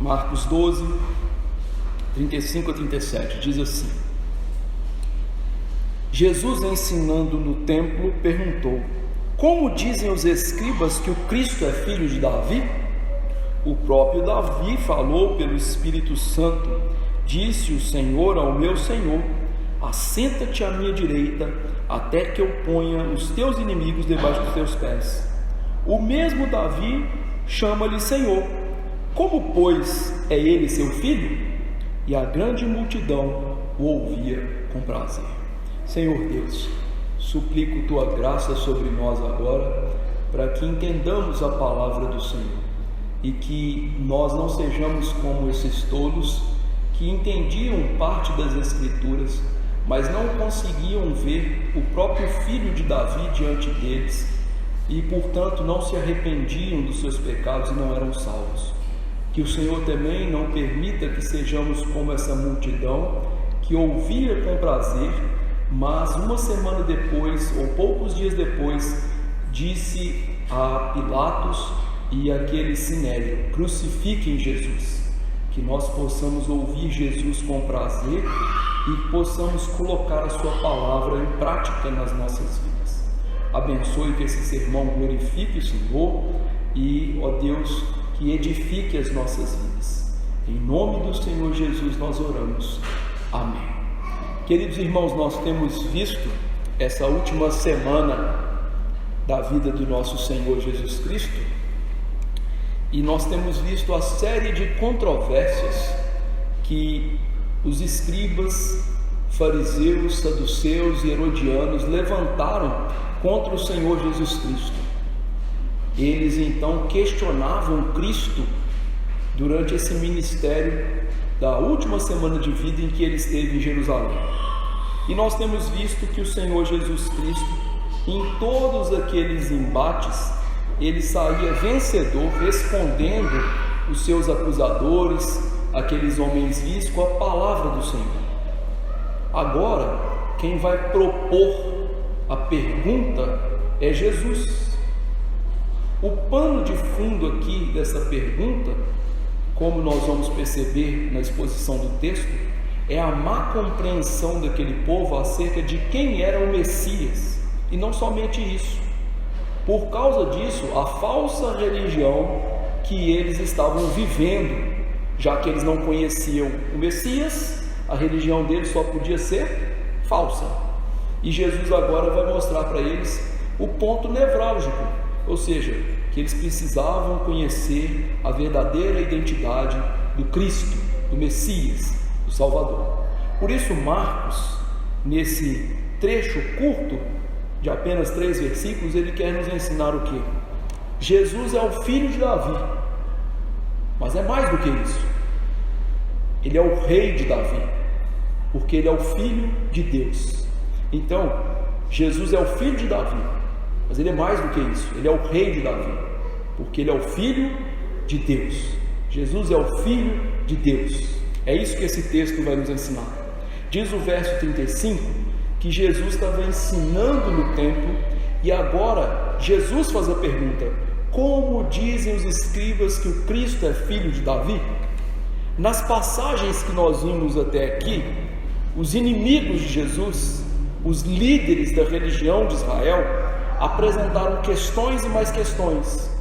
Marcos 12, 35 a 37, diz assim: Jesus, ensinando no templo, perguntou: como dizem os escribas que o Cristo é filho de Davi? O próprio Davi falou pelo Espírito Santo: disse o Senhor ao meu Senhor: assenta-te à minha direita, até que eu ponha os teus inimigos debaixo dos teus pés. O mesmo Davi chama-lhe Senhor. Como, pois, é ele seu filho? E a grande multidão o ouvia com prazer. Senhor Deus, suplico tua graça sobre nós agora, para que entendamos a palavra do Senhor e que nós não sejamos como esses tolos que entendiam parte das Escrituras, mas não conseguiam ver o próprio filho de Davi diante deles e, portanto, não se arrependiam dos seus pecados e não eram salvos. Que o Senhor também não permita que sejamos como essa multidão que ouvia com prazer, mas uma semana depois, ou poucos dias depois, disse a Pilatos e aquele sinédrio: crucifiquem Jesus. Que nós possamos ouvir Jesus com prazer e possamos colocar a sua palavra em prática nas nossas vidas. Abençoe que esse sermão glorifique o Senhor e, ó Deus, que edifique as nossas vidas. Em nome do Senhor Jesus nós oramos. Amém. Queridos irmãos, nós temos visto essa última semana da vida do nosso Senhor Jesus Cristo e nós temos visto a série de controvérsias que os escribas, fariseus, saduceus e herodianos levantaram contra o Senhor Jesus Cristo. Eles então questionavam Cristo durante esse ministério da última semana de vida em que ele esteve em Jerusalém. E nós temos visto que o Senhor Jesus Cristo, em todos aqueles embates, ele saía vencedor, respondendo os seus acusadores, aqueles homens vis, com a palavra do Senhor. Agora, quem vai propor a pergunta é Jesus. O pano de fundo aqui dessa pergunta, como nós vamos perceber na exposição do texto, é a má compreensão daquele povo acerca de quem era o Messias. E não somente isso, por causa disso, a falsa religião que eles estavam vivendo, já que eles não conheciam o Messias, a religião deles só podia ser falsa. E Jesus agora vai mostrar para eles o ponto nevrálgico, ou seja, que eles precisavam conhecer a verdadeira identidade do Cristo, do Messias, do Salvador. Por isso Marcos, nesse trecho curto de apenas 3 versículos, ele quer nos ensinar o quê? Jesus é o filho de Davi, mas é mais do que isso. Ele é o rei de Davi, porque ele é o filho de Deus. Então, Jesus é o filho de Davi, mas ele é mais do que isso. Ele é o rei de Davi, porque ele é o filho de Deus. Jesus é o filho de Deus. É isso que esse texto vai nos ensinar. Diz o verso 35 que Jesus estava ensinando no templo e agora Jesus faz a pergunta: como dizem os escribas que o Cristo é filho de Davi? Nas passagens que nós vimos até aqui, os inimigos de Jesus, os líderes da religião de Israel, apresentaram questões e mais questões.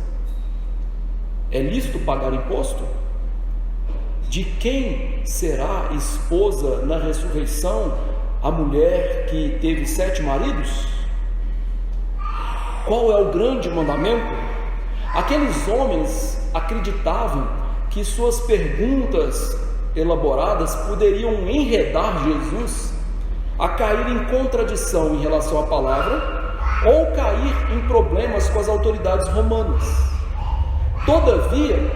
É lícito pagar imposto? De quem será esposa na ressurreição a mulher que teve 7 maridos? Qual é o grande mandamento? Aqueles homens acreditavam que suas perguntas elaboradas poderiam enredar Jesus a cair em contradição em relação à palavra ou cair em problemas com as autoridades romanas. Todavia,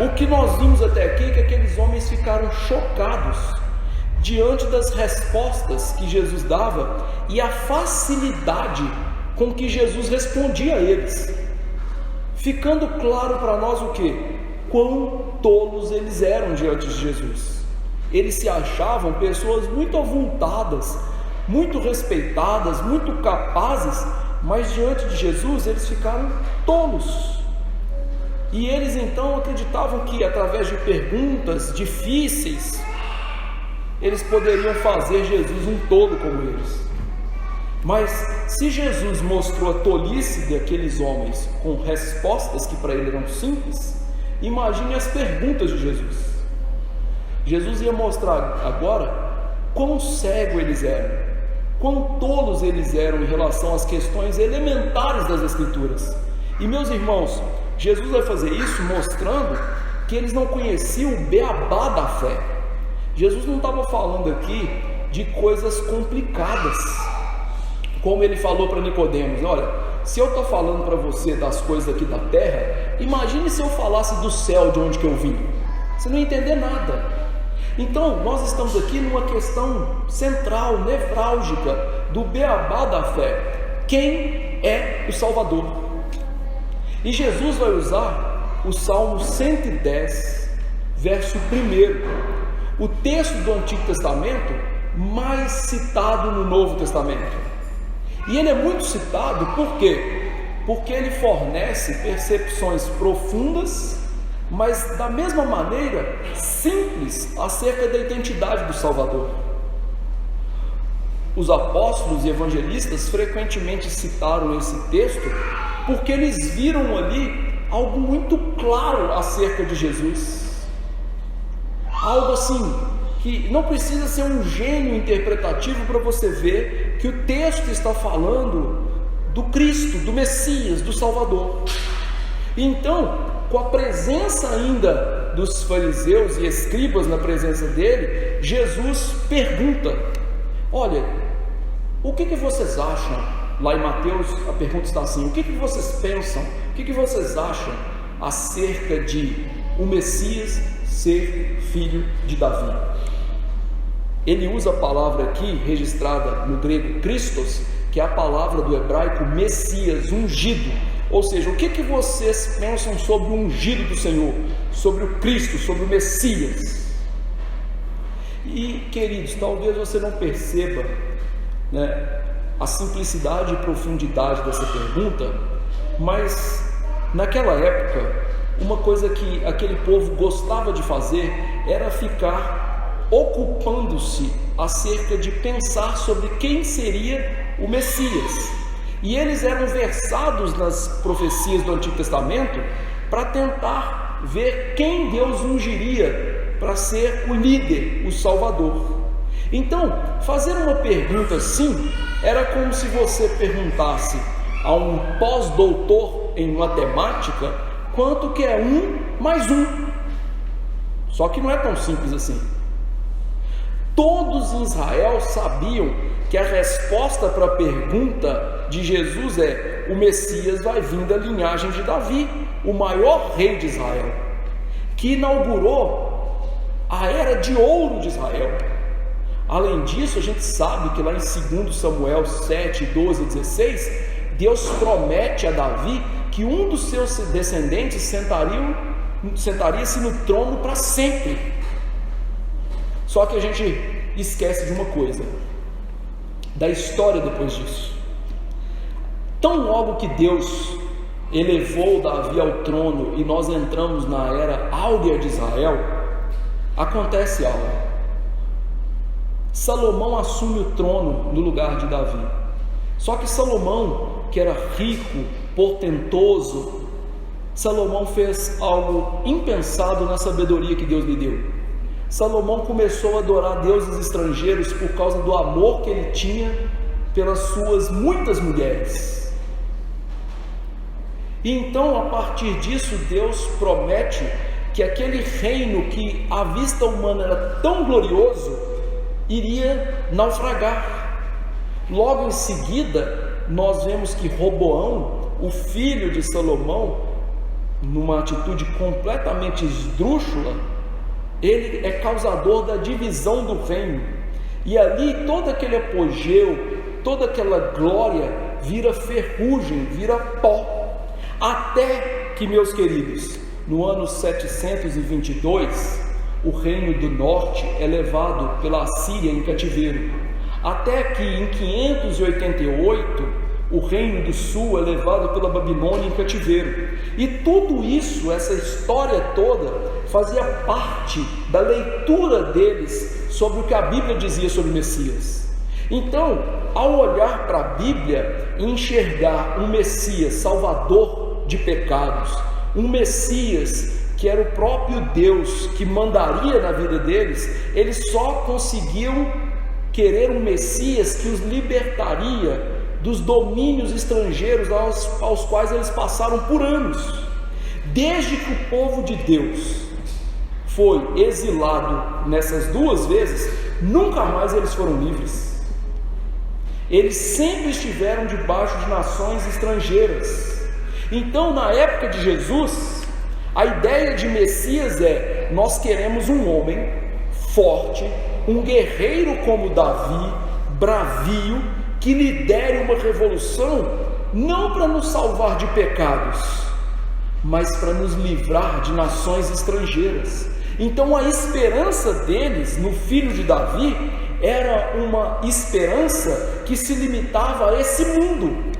o que nós vimos até aqui é que aqueles homens ficaram chocados diante das respostas que Jesus dava e a facilidade com que Jesus respondia a eles, ficando claro para nós o que? Quão tolos eles eram diante de Jesus. Eles se achavam pessoas muito avultadas, muito respeitadas, muito capazes, mas diante de Jesus eles ficaram tolos. E eles então acreditavam que através de perguntas difíceis eles poderiam fazer Jesus um tolo como eles. Mas se Jesus mostrou a tolice daqueles homens com respostas que para ele eram simples, imagine as perguntas de Jesus. Jesus ia mostrar agora quão cego eles eram, quão tolos eles eram em relação às questões elementares das Escrituras. E meus irmãos, Jesus vai fazer isso mostrando que eles não conheciam o beabá da fé. Jesus não estava falando aqui de coisas complicadas, como ele falou para Nicodemos: olha, se eu estou falando para você das coisas aqui da terra, imagine se eu falasse do céu de onde que eu vim. Você não ia entender nada. Então nós estamos aqui numa questão central, nevrálgica do beabá da fé: quem é o Salvador? E Jesus vai usar o Salmo 110, verso 1, o texto do Antigo Testamento mais citado no Novo Testamento. E ele é muito citado por quê? Porque ele fornece percepções profundas, mas da mesma maneira simples, acerca da identidade do Salvador. Os apóstolos e evangelistas frequentemente citaram esse texto porque eles viram ali algo muito claro acerca de Jesus, algo assim que não precisa ser um gênio interpretativo para você ver que o texto está falando do Cristo, do Messias, do Salvador. Então, com a presença ainda dos fariseus e escribas na presença dele, Jesus pergunta: olha, o que vocês acham? Lá em Mateus a pergunta está assim: o que vocês pensam, o que vocês acham acerca de o Messias ser filho de Davi? Ele usa a palavra aqui, registrada no grego Christos, que é a palavra do hebraico Messias, ungido. Ou seja, o que vocês pensam sobre o ungido do Senhor, sobre o Cristo, sobre o Messias? E queridos, talvez você não perceba, a simplicidade e profundidade dessa pergunta, mas naquela época, uma coisa que aquele povo gostava de fazer era ficar ocupando-se acerca de pensar sobre quem seria o Messias. E eles eram versados nas profecias do Antigo Testamento para tentar ver quem Deus ungiria para ser o líder, o Salvador. Então, fazer uma pergunta assim era como se você perguntasse a um pós-doutor em matemática quanto que é 1 mais 1. Só que não é tão simples assim. Todos em Israel sabiam que a resposta para a pergunta de Jesus é: o Messias vai vir da linhagem de Davi, o maior rei de Israel, que inaugurou a era de ouro de Israel. Além disso, a gente sabe que lá em 2 Samuel 7, 12 e 16, Deus promete a Davi que um dos seus descendentes sentaria-se no trono para sempre. Só que a gente esquece de uma coisa, da história depois disso. Tão logo que Deus elevou Davi ao trono e nós entramos na era áurea de Israel, acontece algo. Salomão assume o trono no lugar de Davi. Só que Salomão, que era rico, portentoso, Salomão fez algo impensado na sabedoria que Deus lhe deu. Salomão começou a adorar deuses estrangeiros por causa do amor que ele tinha pelas suas muitas mulheres. E então, a partir disso, Deus promete que aquele reino que à vista humana era tão glorioso iria naufragar. Logo em seguida, nós vemos que Roboão, o filho de Salomão, numa atitude completamente esdrúxula, ele é causador da divisão do reino, e ali todo aquele apogeu, toda aquela glória vira ferrugem, vira pó, até que, meus queridos, no ano 722, o reino do norte é levado pela Assíria em cativeiro, até que em 588 o reino do sul é levado pela Babilônia em cativeiro. E tudo isso, essa história toda, fazia parte da leitura deles sobre o que a Bíblia dizia sobre o Messias. Então, ao olhar para a Bíblia e enxergar um Messias salvador de pecados, um Messias que era o próprio Deus que mandaria na vida deles, eles só conseguiam querer um Messias que os libertaria dos domínios estrangeiros aos quais eles passaram por anos. Desde que o povo de Deus foi exilado nessas duas vezes, nunca mais eles foram livres. Eles sempre estiveram debaixo de nações estrangeiras. Então, na época de Jesus, a ideia de Messias é: nós queremos um homem forte, um guerreiro como Davi, bravio, que lidere uma revolução, não para nos salvar de pecados, mas para nos livrar de nações estrangeiras. Então a esperança deles no filho de Davi era uma esperança que se limitava a esse mundo,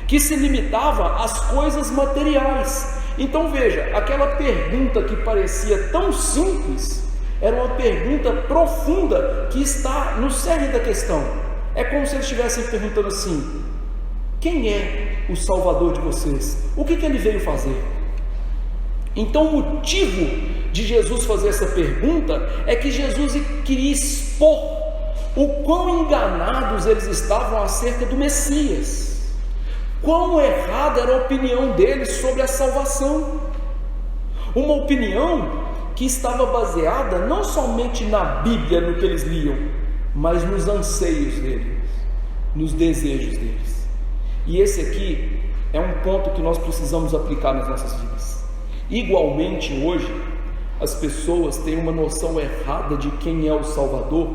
que se limitava às coisas materiais. Então veja, aquela pergunta que parecia tão simples, era uma pergunta profunda que está no cerne da questão. É como se eles estivessem perguntando assim: quem é o Salvador de vocês? O que ele veio fazer? Então o motivo de Jesus fazer essa pergunta é que Jesus queria expor o quão enganados eles estavam acerca do Messias, quão errada era a opinião deles sobre a salvação, uma opinião que estava baseada não somente na Bíblia, no que eles liam, mas nos anseios deles, nos desejos deles. E esse aqui é um ponto que nós precisamos aplicar nas nossas vidas. Igualmente hoje, as pessoas têm uma noção errada de quem é o Salvador.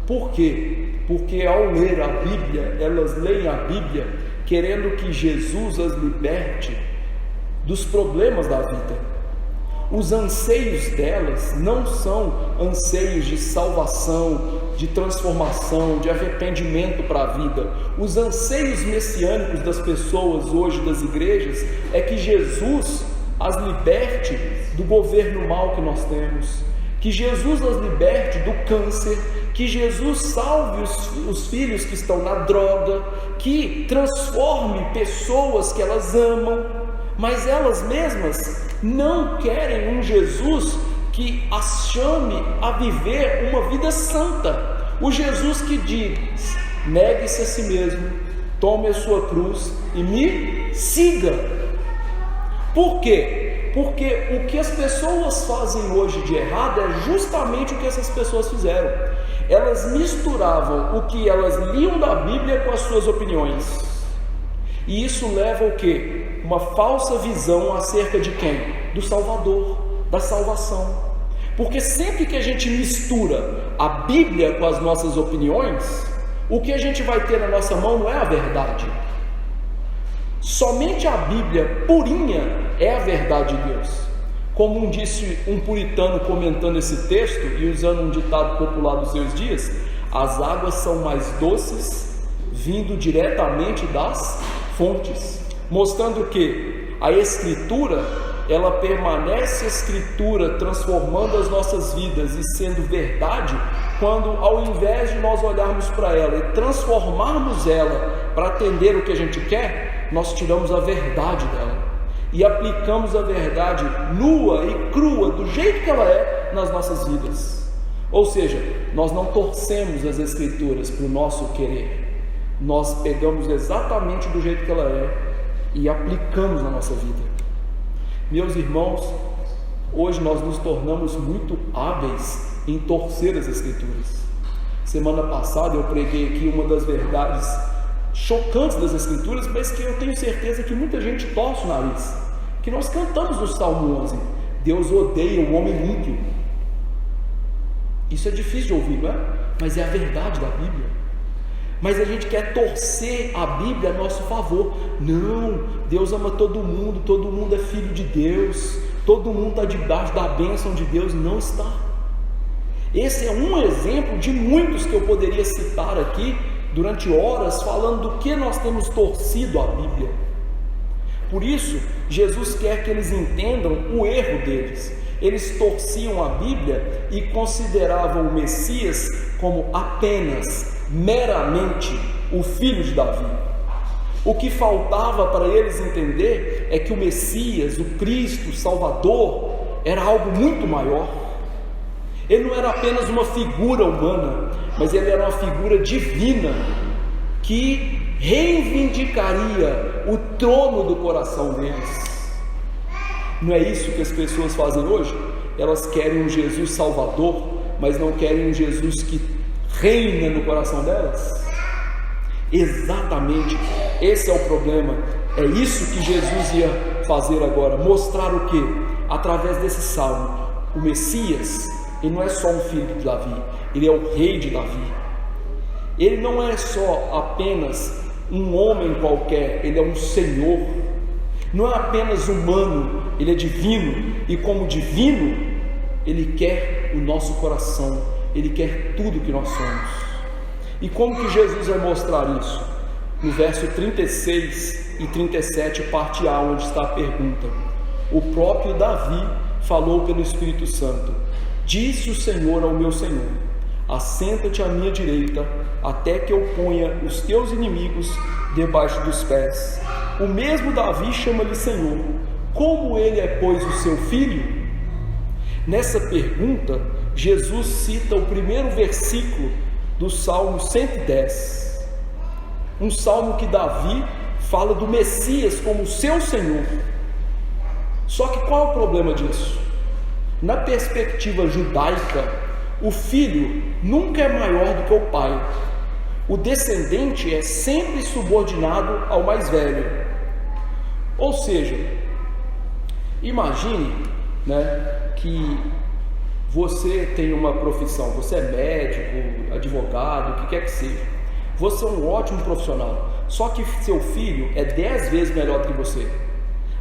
Por quê? Porque ao ler a Bíblia, elas leem a Bíblia querendo que Jesus as liberte dos problemas da vida. Os anseios delas não são anseios de salvação, de transformação, de arrependimento para a vida. Os anseios messiânicos das pessoas hoje, das igrejas, é que Jesus as liberte do governo mau que nós temos, que Jesus as liberte do câncer, que Jesus salve os filhos que estão na droga, que transforme pessoas que elas amam, mas elas mesmas não querem um Jesus que as chame a viver uma vida santa. O Jesus que diz: negue-se a si mesmo, tome a sua cruz e me siga. Por quê? Porque o que as pessoas fazem hoje de errado é justamente o que essas pessoas fizeram. Elas misturavam o que elas liam da Bíblia com as suas opiniões. E isso leva ao quê? Uma falsa visão acerca de quem? Do Salvador, da salvação. Porque sempre que a gente mistura a Bíblia com as nossas opiniões, o que a gente vai ter na nossa mão não é a verdade. Somente a Bíblia purinha é a verdade de Deus. Como disse um puritano comentando esse texto e usando um ditado popular dos seus dias: as águas são mais doces vindo diretamente das fontes, mostrando que a Escritura, ela permanece Escritura, transformando as nossas vidas e sendo verdade, quando ao invés de nós olharmos para ela e transformarmos ela para atender o que a gente quer, nós tiramos a verdade dela e aplicamos a verdade nua e crua, do jeito que ela é, nas nossas vidas. Ou seja, nós não torcemos as Escrituras para o nosso querer, nós pegamos exatamente do jeito que ela é e aplicamos na nossa vida. Meus irmãos, hoje nós nos tornamos muito hábeis em torcer as Escrituras. Semana passada eu preguei aqui uma das verdades chocantes das Escrituras, mas que eu tenho certeza que muita gente torce o nariz, que nós cantamos no Salmo 11: Deus odeia o homem ímpio. Isso é difícil de ouvir, não é? Mas é a verdade da Bíblia. Mas a gente quer torcer a Bíblia a nosso favor. Não, Deus ama todo mundo é filho de Deus, todo mundo está debaixo da bênção de Deus. Não está. Esse é um exemplo de muitos que eu poderia citar aqui, durante horas falando do que nós temos torcido a Bíblia. Por isso, Jesus quer que eles entendam o erro deles. Eles torciam a Bíblia e consideravam o Messias como apenas, meramente, o filho de Davi. O que faltava para eles entender é que o Messias, o Cristo, o Salvador, era algo muito maior. Ele não era apenas uma figura humana, mas ele era uma figura divina que reivindicaria o trono do coração deles. Não é isso que as pessoas fazem hoje? Elas querem um Jesus Salvador, mas não querem um Jesus que reina no coração delas. Exatamente, esse é o problema. É isso que Jesus ia fazer agora, mostrar o que? Através desse salmo, o Messias, ele não é só um filho de Davi, ele é o rei de Davi. Ele não é só apenas um homem qualquer, ele é um Senhor. Não é apenas humano, ele é divino, e como divino, ele quer o nosso coração, ele quer tudo que nós somos. E como que Jesus vai mostrar isso? No verso 36 e 37, parte A, onde está a pergunta. O próprio Davi falou pelo Espírito Santo: disse o Senhor ao meu Senhor: assenta-te à minha direita, até que eu ponha os teus inimigos debaixo dos pés. O mesmo Davi chama-lhe Senhor. Como ele é, pois, o seu filho? Nessa pergunta, Jesus cita o primeiro versículo do Salmo 110, um salmo que Davi fala do Messias como seu Senhor. Só que qual é o problema disso? Na perspectiva judaica, o filho nunca é maior do que o pai. O descendente é sempre subordinado ao mais velho. Ou seja, imagine, que você tem uma profissão, você é médico, advogado, o que quer que seja. Você é um ótimo profissional, só que seu filho é 10 vezes melhor do que você.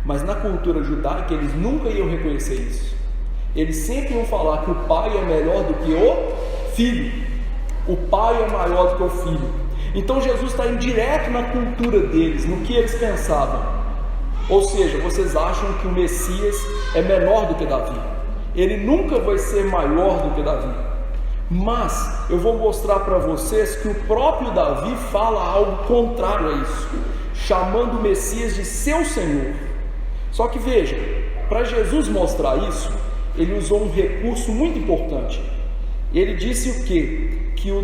Mas na cultura judaica eles nunca iam reconhecer isso. Eles sempre iam falar que o pai é melhor do que o filho. O pai é maior do que o filho. Então Jesus está indo direto na cultura deles, no que eles pensavam. Ou seja, vocês acham que o Messias é menor do que Davi. Ele nunca vai ser maior do que Davi. Mas eu vou mostrar para vocês que o próprio Davi fala algo contrário a isso, chamando o Messias de seu Senhor. Só que veja, para Jesus mostrar isso, ele usou um recurso muito importante. Ele disse o quê? Que o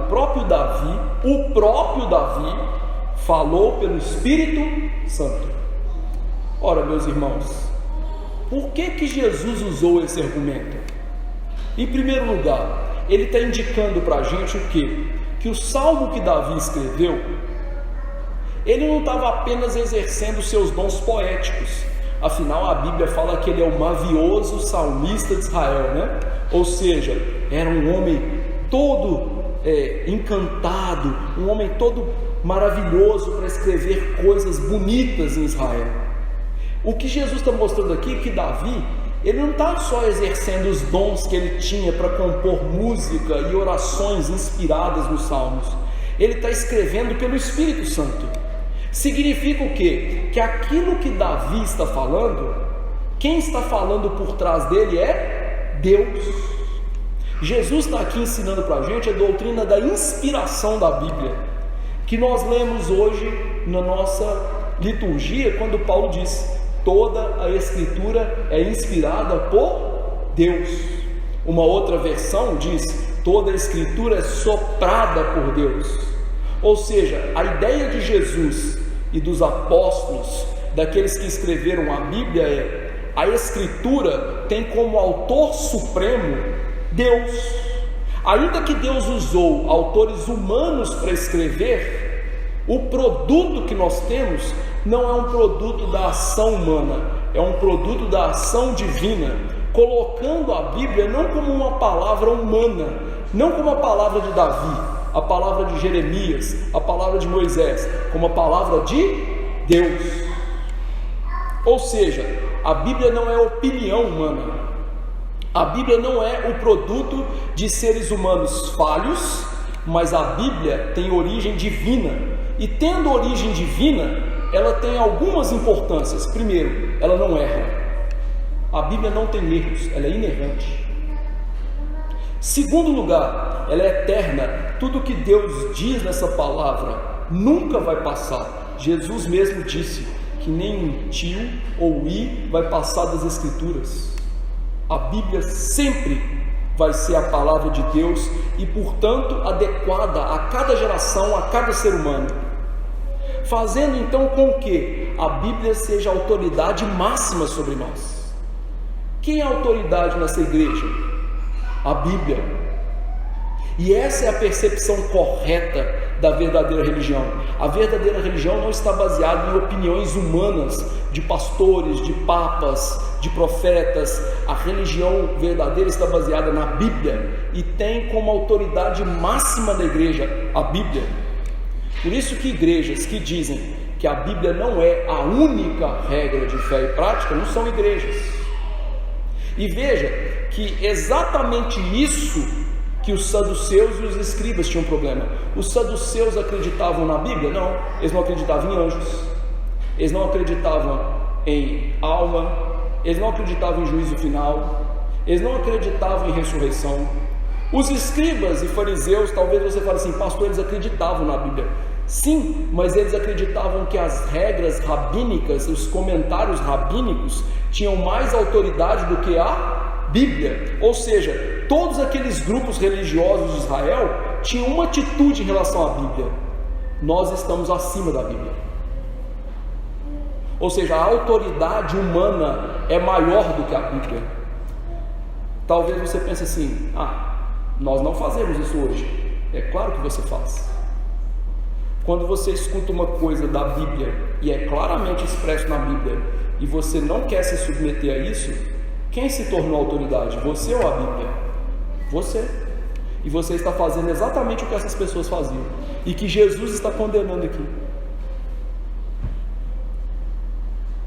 próprio Davi falou pelo Espírito Santo. Ora, meus irmãos, por que Jesus usou esse argumento? Em primeiro lugar, ele está indicando para a gente o quê? Que o salmo que Davi escreveu, ele não estava apenas exercendo seus dons poéticos. Afinal, a Bíblia fala que ele é o mavioso salmista de Israel, Ou seja, era um homem todo encantado, um homem todo maravilhoso para escrever coisas bonitas em Israel. O que Jesus está mostrando aqui é que Davi, ele não está só exercendo os dons que ele tinha para compor música e orações inspiradas nos salmos. Ele está escrevendo pelo Espírito Santo. Significa o quê? Que aquilo que Davi está falando, quem está falando por trás dele é Deus. Jesus está aqui ensinando para a gente a doutrina da inspiração da Bíblia, que nós lemos hoje na nossa liturgia, quando Paulo diz: toda a Escritura é inspirada por Deus. Uma outra versão diz: toda a Escritura é soprada por Deus. Ou seja, a ideia de Jesus e dos apóstolos, daqueles que escreveram a Bíblia, é: a Escritura tem como autor supremo Deus. Ainda que Deus usou autores humanos para escrever, o produto que nós temos não é um produto da ação humana, é um produto da ação divina, colocando a Bíblia não como uma palavra humana, não como a palavra de Davi, a palavra de Jeremias, a palavra de Moisés, como a palavra de Deus. Ou seja, a Bíblia não é opinião humana, a Bíblia não é o produto de seres humanos falhos mas a Bíblia tem origem divina, e tendo origem divina, ela tem algumas importâncias. Primeiro, ela não erra. A Bíblia não tem erros, ela é inerrante. Segundo lugar, ela é eterna. Tudo que Deus diz nessa palavra nunca vai passar. Jesus mesmo disse que nem um tio ou i vai passar das Escrituras. A Bíblia sempre vai ser a palavra de Deus e, portanto, adequada a cada geração, a cada ser humano, fazendo então com que a Bíblia seja a autoridade máxima sobre nós. Quem é a autoridade nessa igreja? A Bíblia. E essa é a percepção correta da verdadeira religião. A verdadeira religião não está baseada em opiniões humanas de pastores, de papas, de profetas. A religião verdadeira está baseada na Bíblia e tem como autoridade máxima da igreja a Bíblia. Por isso que igrejas que dizem que a Bíblia não é a única regra de fé e prática não são igrejas. E veja que exatamente isso que os saduceus e os escribas tinham problema. Os saduceus acreditavam na Bíblia? Não, eles não acreditavam em anjos, eles não acreditavam em alma, eles não acreditavam em juízo final, eles não acreditavam em ressurreição. Os escribas e fariseus, talvez você fale assim, pastor, eles acreditavam na Bíblia. Sim, mas eles acreditavam que as regras rabínicas, os comentários rabínicos tinham mais autoridade do que a Bíblia. Ou seja, todos aqueles grupos religiosos de Israel tinham uma atitude em relação à Bíblia: nós estamos acima da Bíblia. Ou seja, a autoridade humana é maior do que a Bíblia. Talvez você pense assim, nós não fazemos isso hoje. É claro que você faz. Quando você escuta uma coisa da Bíblia e é claramente expresso na Bíblia e você não quer se submeter a isso, quem se tornou autoridade? Você ou a Bíblia? Você. E você está fazendo exatamente o que essas pessoas faziam e que Jesus está condenando aqui.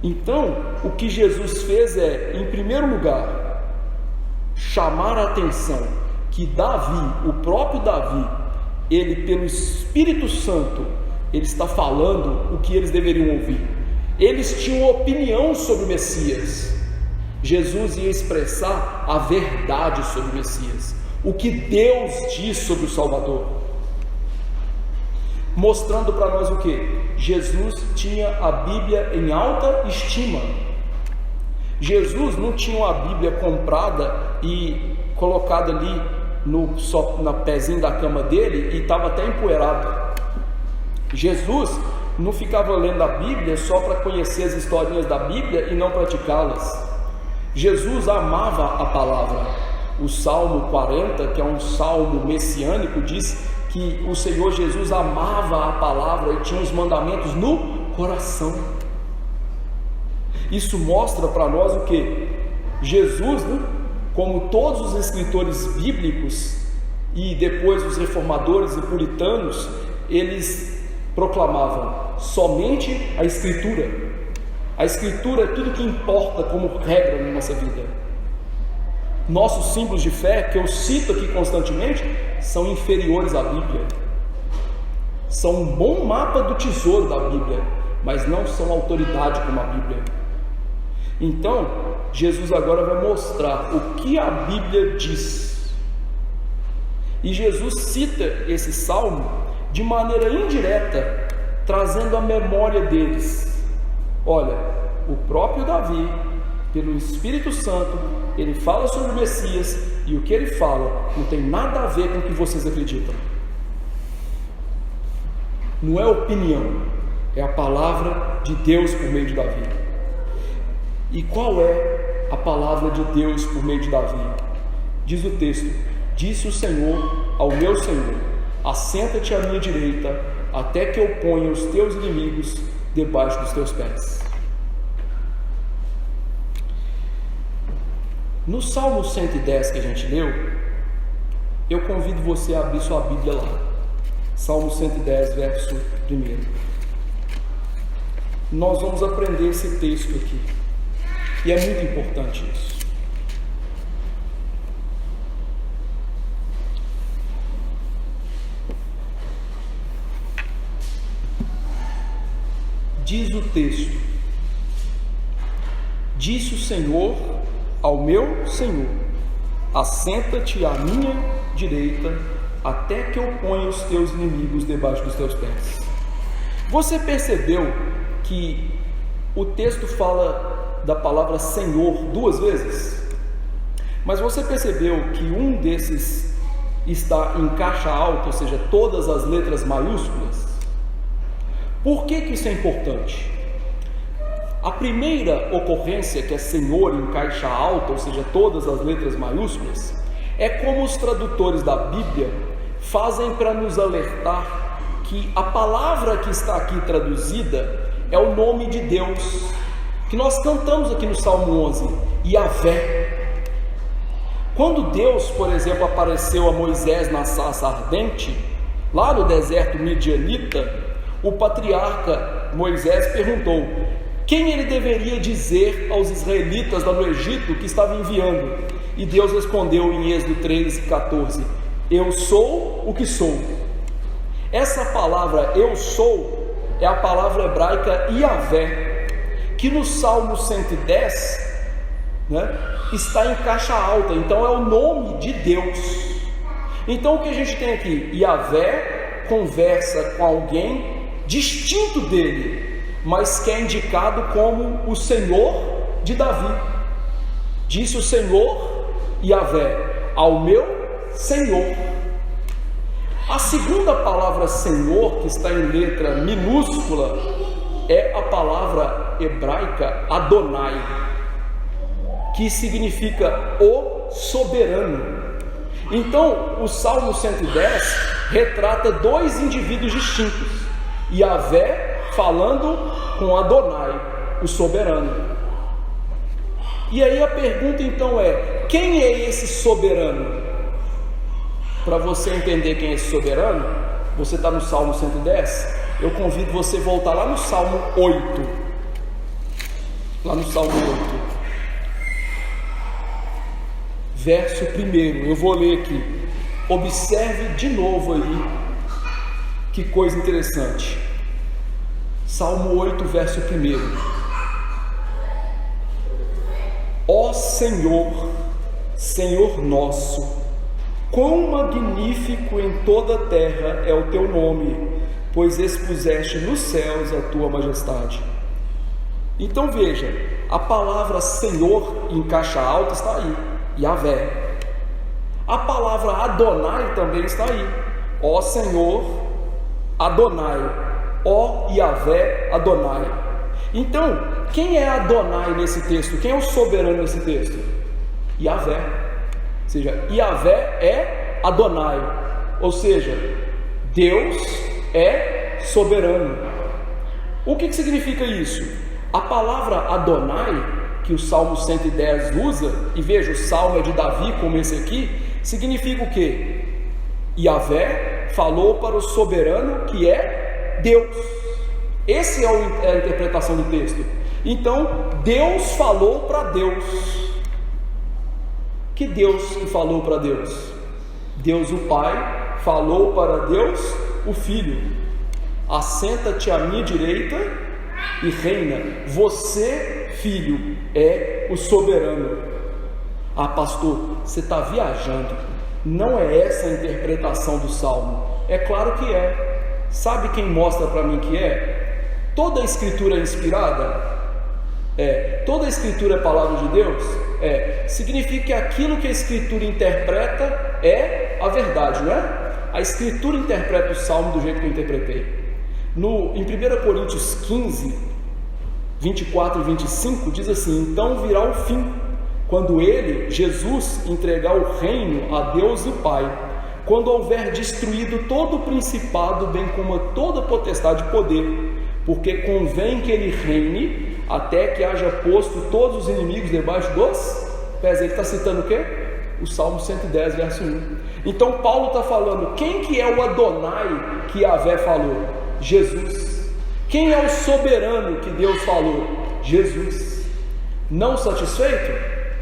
Então, o que Jesus fez é, em primeiro lugar, chamar a atenção que Davi, o próprio Davi, ele, pelo Espírito Santo, ele está falando o que eles deveriam ouvir. Eles tinham opinião sobre o Messias. Jesus ia expressar a verdade sobre o Messias, o que Deus diz sobre o Salvador, mostrando para nós o que? Jesus tinha a Bíblia em alta estima. Jesus não tinha a Bíblia comprada e colocada ali na pezinho da cama dele e estava até empoeirado. Jesus não ficava lendo a Bíblia só para conhecer as historinhas da Bíblia e não praticá-las. Jesus amava a palavra. O Salmo 40, que é um salmo messiânico, diz que o Senhor Jesus amava a palavra e tinha os mandamentos no coração. Isso mostra para nós o que? Jesus, como todos os escritores bíblicos e depois os reformadores e puritanos, eles proclamavam somente a Escritura. A Escritura é tudo que importa como regra na nossa vida. Nossos símbolos de fé, que eu cito aqui constantemente, são inferiores à Bíblia. São um bom mapa do tesouro da Bíblia, mas não são autoridade como a Bíblia. Então, Jesus agora vai mostrar o que a Bíblia diz. E Jesus cita esse salmo de maneira indireta, trazendo a memória deles. Olha, o próprio Davi, pelo Espírito Santo, ele fala sobre o Messias, e o que ele fala não tem nada a ver com o que vocês acreditam. Não é opinião, é a palavra de Deus por meio de Davi. E qual é a palavra de Deus por meio de Davi? Diz o texto: disse o Senhor ao meu Senhor: assenta-te à minha direita, até que eu ponha os teus inimigos debaixo dos teus pés. No Salmo 110 que a gente leu, eu convido você a abrir sua Bíblia lá. Salmo 110, verso 1. Nós vamos aprender esse texto aqui, e é muito importante isso. diz o texto: disse o Senhor ao meu Senhor: assenta-te à minha direita, até que eu ponha os teus inimigos debaixo dos teus pés. Você percebeu que o texto fala da palavra Senhor 2 vezes? Mas você percebeu que um desses está em caixa alta, ou seja, todas as letras maiúsculas? Por que isso é importante? A primeira ocorrência, que é Senhor em caixa alta, ou seja, todas as letras maiúsculas, é como os tradutores da Bíblia fazem para nos alertar que a palavra que está aqui traduzida é o nome de Deus, que nós cantamos aqui no Salmo 11, Yahvé. Quando Deus, por exemplo, apareceu a Moisés na sarça ardente, lá no deserto midianita, o patriarca Moisés perguntou quem ele deveria dizer aos israelitas lá no Egito que estava enviando. E Deus respondeu em Êxodo 3:14: eu sou o que sou. Essa palavra eu sou é a palavra hebraica Yahvé, que no Salmo 110, está em caixa alta, então é o nome de Deus. Então o que a gente tem aqui? Yahvé conversa com alguém distinto dele, mas que é indicado como o Senhor de Davi. Disse o Senhor Yahvé ao meu Senhor. A segunda palavra Senhor, que está em letra minúscula, é a palavra hebraica Adonai, que significa o soberano. Então o Salmo 110 retrata 2 indivíduos distintos: Yahvé falando com Adonai, o soberano. E aí a pergunta então é: quem é esse soberano? Para você entender quem é esse soberano, você está no Salmo 110, eu convido você a voltar lá no Salmo 8. Lá no Salmo 8, verso 1, eu vou ler aqui. Observe de novo aí, que coisa interessante. Salmo 8, verso 1: ó Senhor, Senhor nosso, quão magnífico em toda a terra é o teu nome, pois expuseste nos céus a tua majestade. Então veja, a palavra Senhor em caixa alta está aí, Yahvé. A palavra Adonai também está aí, ó Senhor Adonai, ó Yahvé Adonai. Então, quem é Adonai nesse texto? Quem é o soberano nesse texto? Yahvé. Ou seja, Yahvé é Adonai, ou seja, Deus é soberano. O que significa isso? A palavra Adonai, que o Salmo 110 usa, e veja, o Salmo é de Davi, como esse aqui, significa o quê? Yahvé falou para o soberano que é Deus. Essa é a interpretação do texto. Então, Deus falou para Deus. Que Deus que falou para Deus? Deus o Pai falou para Deus o Filho: assenta-te à minha direita e reina. Você, filho, é o soberano. Ah, pastor, você está viajando. Não é essa a interpretação do Salmo. É claro que é. Sabe quem mostra para mim que é? Toda a Escritura é inspirada? Toda a Escritura é palavra de Deus? Significa que aquilo que a Escritura interpreta é a verdade, não é? A Escritura interpreta o Salmo do jeito que eu interpretei. Em 1 Coríntios 15, 24 e 25, diz assim: então virá o fim, quando ele, Jesus, entregar o reino a Deus e Pai, quando houver destruído todo o principado, bem como toda potestade e poder, porque convém que ele reine até que haja posto todos os inimigos debaixo dos pés. Ele está citando o quê? O Salmo 110, verso 1. Então Paulo está falando, quem que é o Adonai que Yahvé falou? Jesus. Quem é o soberano que Deus falou? Jesus. Não satisfeito?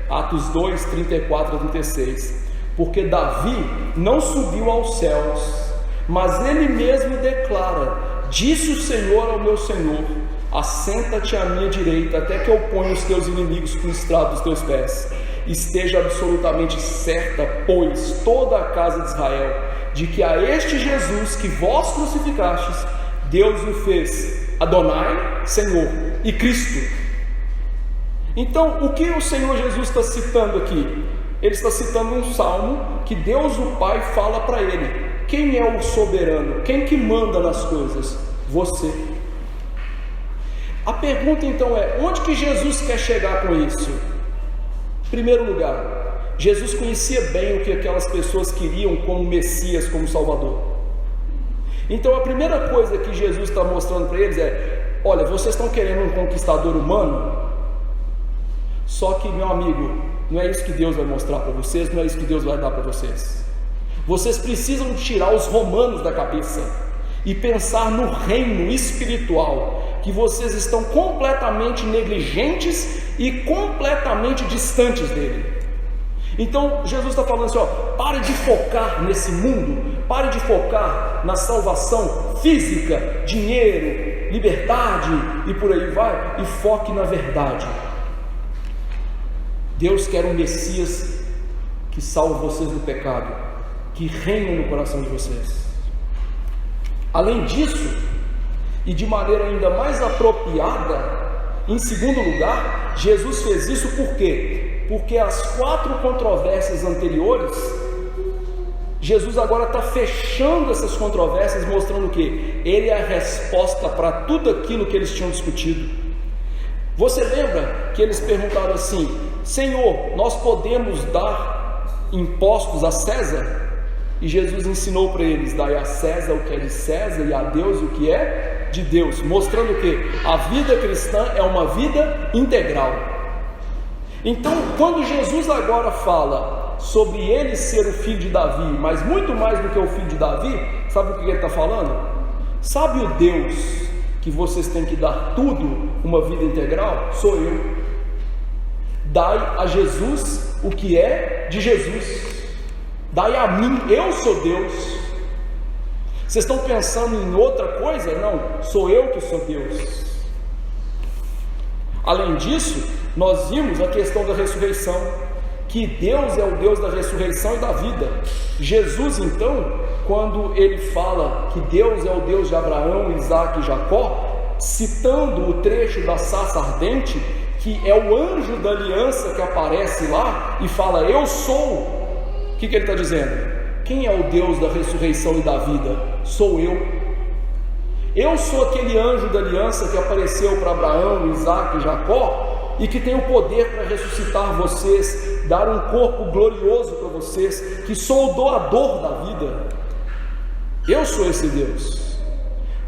Atos 2, 34 a 36. Porque Davi não subiu aos céus, mas ele mesmo declara: disse o Senhor ao meu Senhor: assenta-te à minha direita, até que eu ponha os teus inimigos por estrado dos teus pés. Esteja absolutamente certa, pois, toda a casa de Israel, de que a este Jesus que vós crucificastes, Deus o fez Adonai, Senhor, e Cristo. Então, o que o Senhor Jesus está citando aqui? Ele está citando um salmo que Deus o Pai fala para ele. Quem é o soberano? Quem que manda nas coisas? Você. A pergunta então é, onde que Jesus quer chegar com isso? Em primeiro lugar, Jesus conhecia bem o que aquelas pessoas queriam como Messias, como Salvador. Então a primeira coisa que Jesus está mostrando para eles é: olha, vocês estão querendo um conquistador humano? Só que, meu amigo, não é isso que Deus vai mostrar para vocês, não é isso que Deus vai dar para vocês. Vocês precisam tirar os romanos da cabeça e pensar no reino espiritual, que vocês estão completamente negligentes e completamente distantes dele. Então Jesus está falando assim, pare de focar nesse mundo, pare de focar na salvação física, dinheiro, liberdade e por aí vai, e foque na verdade. Deus quer um Messias que salve vocês do pecado, que reine no coração de vocês. Além disso, e de maneira ainda mais apropriada, em segundo lugar, Jesus fez isso por quê? Porque as 4 controvérsias anteriores, Jesus agora está fechando essas controvérsias, mostrando que Ele é a resposta para tudo aquilo que eles tinham discutido. Você lembra que eles perguntaram assim: Senhor, nós podemos dar impostos a César? E Jesus ensinou para eles: dai a César o que é de César e a Deus o que é de Deus, mostrando que a vida cristã é uma vida integral. Então, quando Jesus agora fala sobre ele ser o filho de Davi, mas muito mais do que o filho de Davi, sabe o que ele está falando? Sabe o Deus que vocês têm que dar tudo uma vida integral? Sou eu. Dai a Jesus o que é de Jesus. Dai a mim, eu sou Deus. Vocês estão pensando em outra coisa? Não, sou eu que sou Deus. Além disso, nós vimos a questão da ressurreição, que Deus é o Deus da ressurreição e da vida. Jesus, então, quando ele fala que Deus é o Deus de Abraão, Isaac e Jacó, citando o trecho da sarça ardente, que é o anjo da aliança que aparece lá e fala: eu sou. O que ele está dizendo? Quem é o Deus da ressurreição e da vida? Sou eu. Eu sou aquele anjo da aliança que apareceu para Abraão, Isaac e Jacó, e que tem o poder para ressuscitar vocês, dar um corpo glorioso para vocês, que sou o doador da vida. Eu sou esse Deus.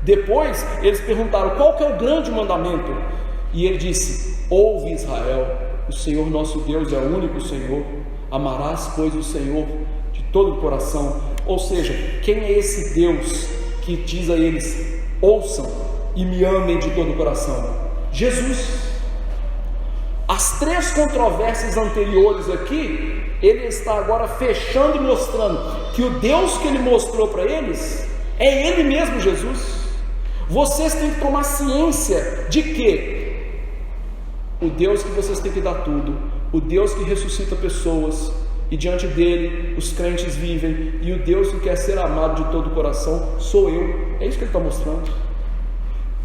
Depois eles perguntaram: qual que é o grande mandamento? E ele disse: ouve, Israel, o Senhor nosso Deus é o único Senhor. Amarás, pois, o Senhor de todo o coração. Ou seja, quem é esse Deus que diz a eles: ouçam e me amem de todo o coração? Jesus. As 3 controvérsias anteriores aqui, ele está agora fechando e mostrando que o Deus que ele mostrou para eles é ele mesmo, Jesus. Vocês têm que tomar ciência de que o Deus que vocês têm que dar tudo, o Deus que ressuscita pessoas e diante dele os crentes vivem, e o Deus que quer ser amado de todo o coração sou eu. É isso que ele está mostrando.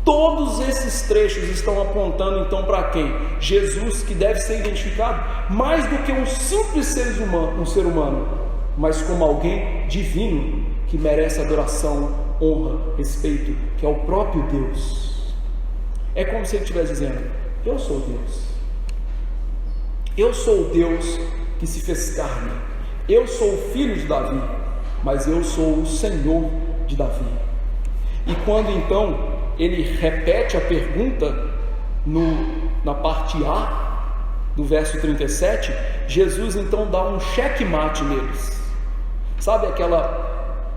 Todos esses trechos estão apontando então para quem? Jesus, que deve ser identificado mais do que um simples ser humano, mas como alguém divino que merece adoração, honra, respeito, que é o próprio Deus. É como se ele estivesse dizendo: eu sou Deus. Eu sou o Deus que se fez carne. Eu sou o filho de Davi, mas eu sou o Senhor de Davi. E quando então ele repete a pergunta na parte A do verso 37, Jesus então dá um checkmate neles. Sabe aquela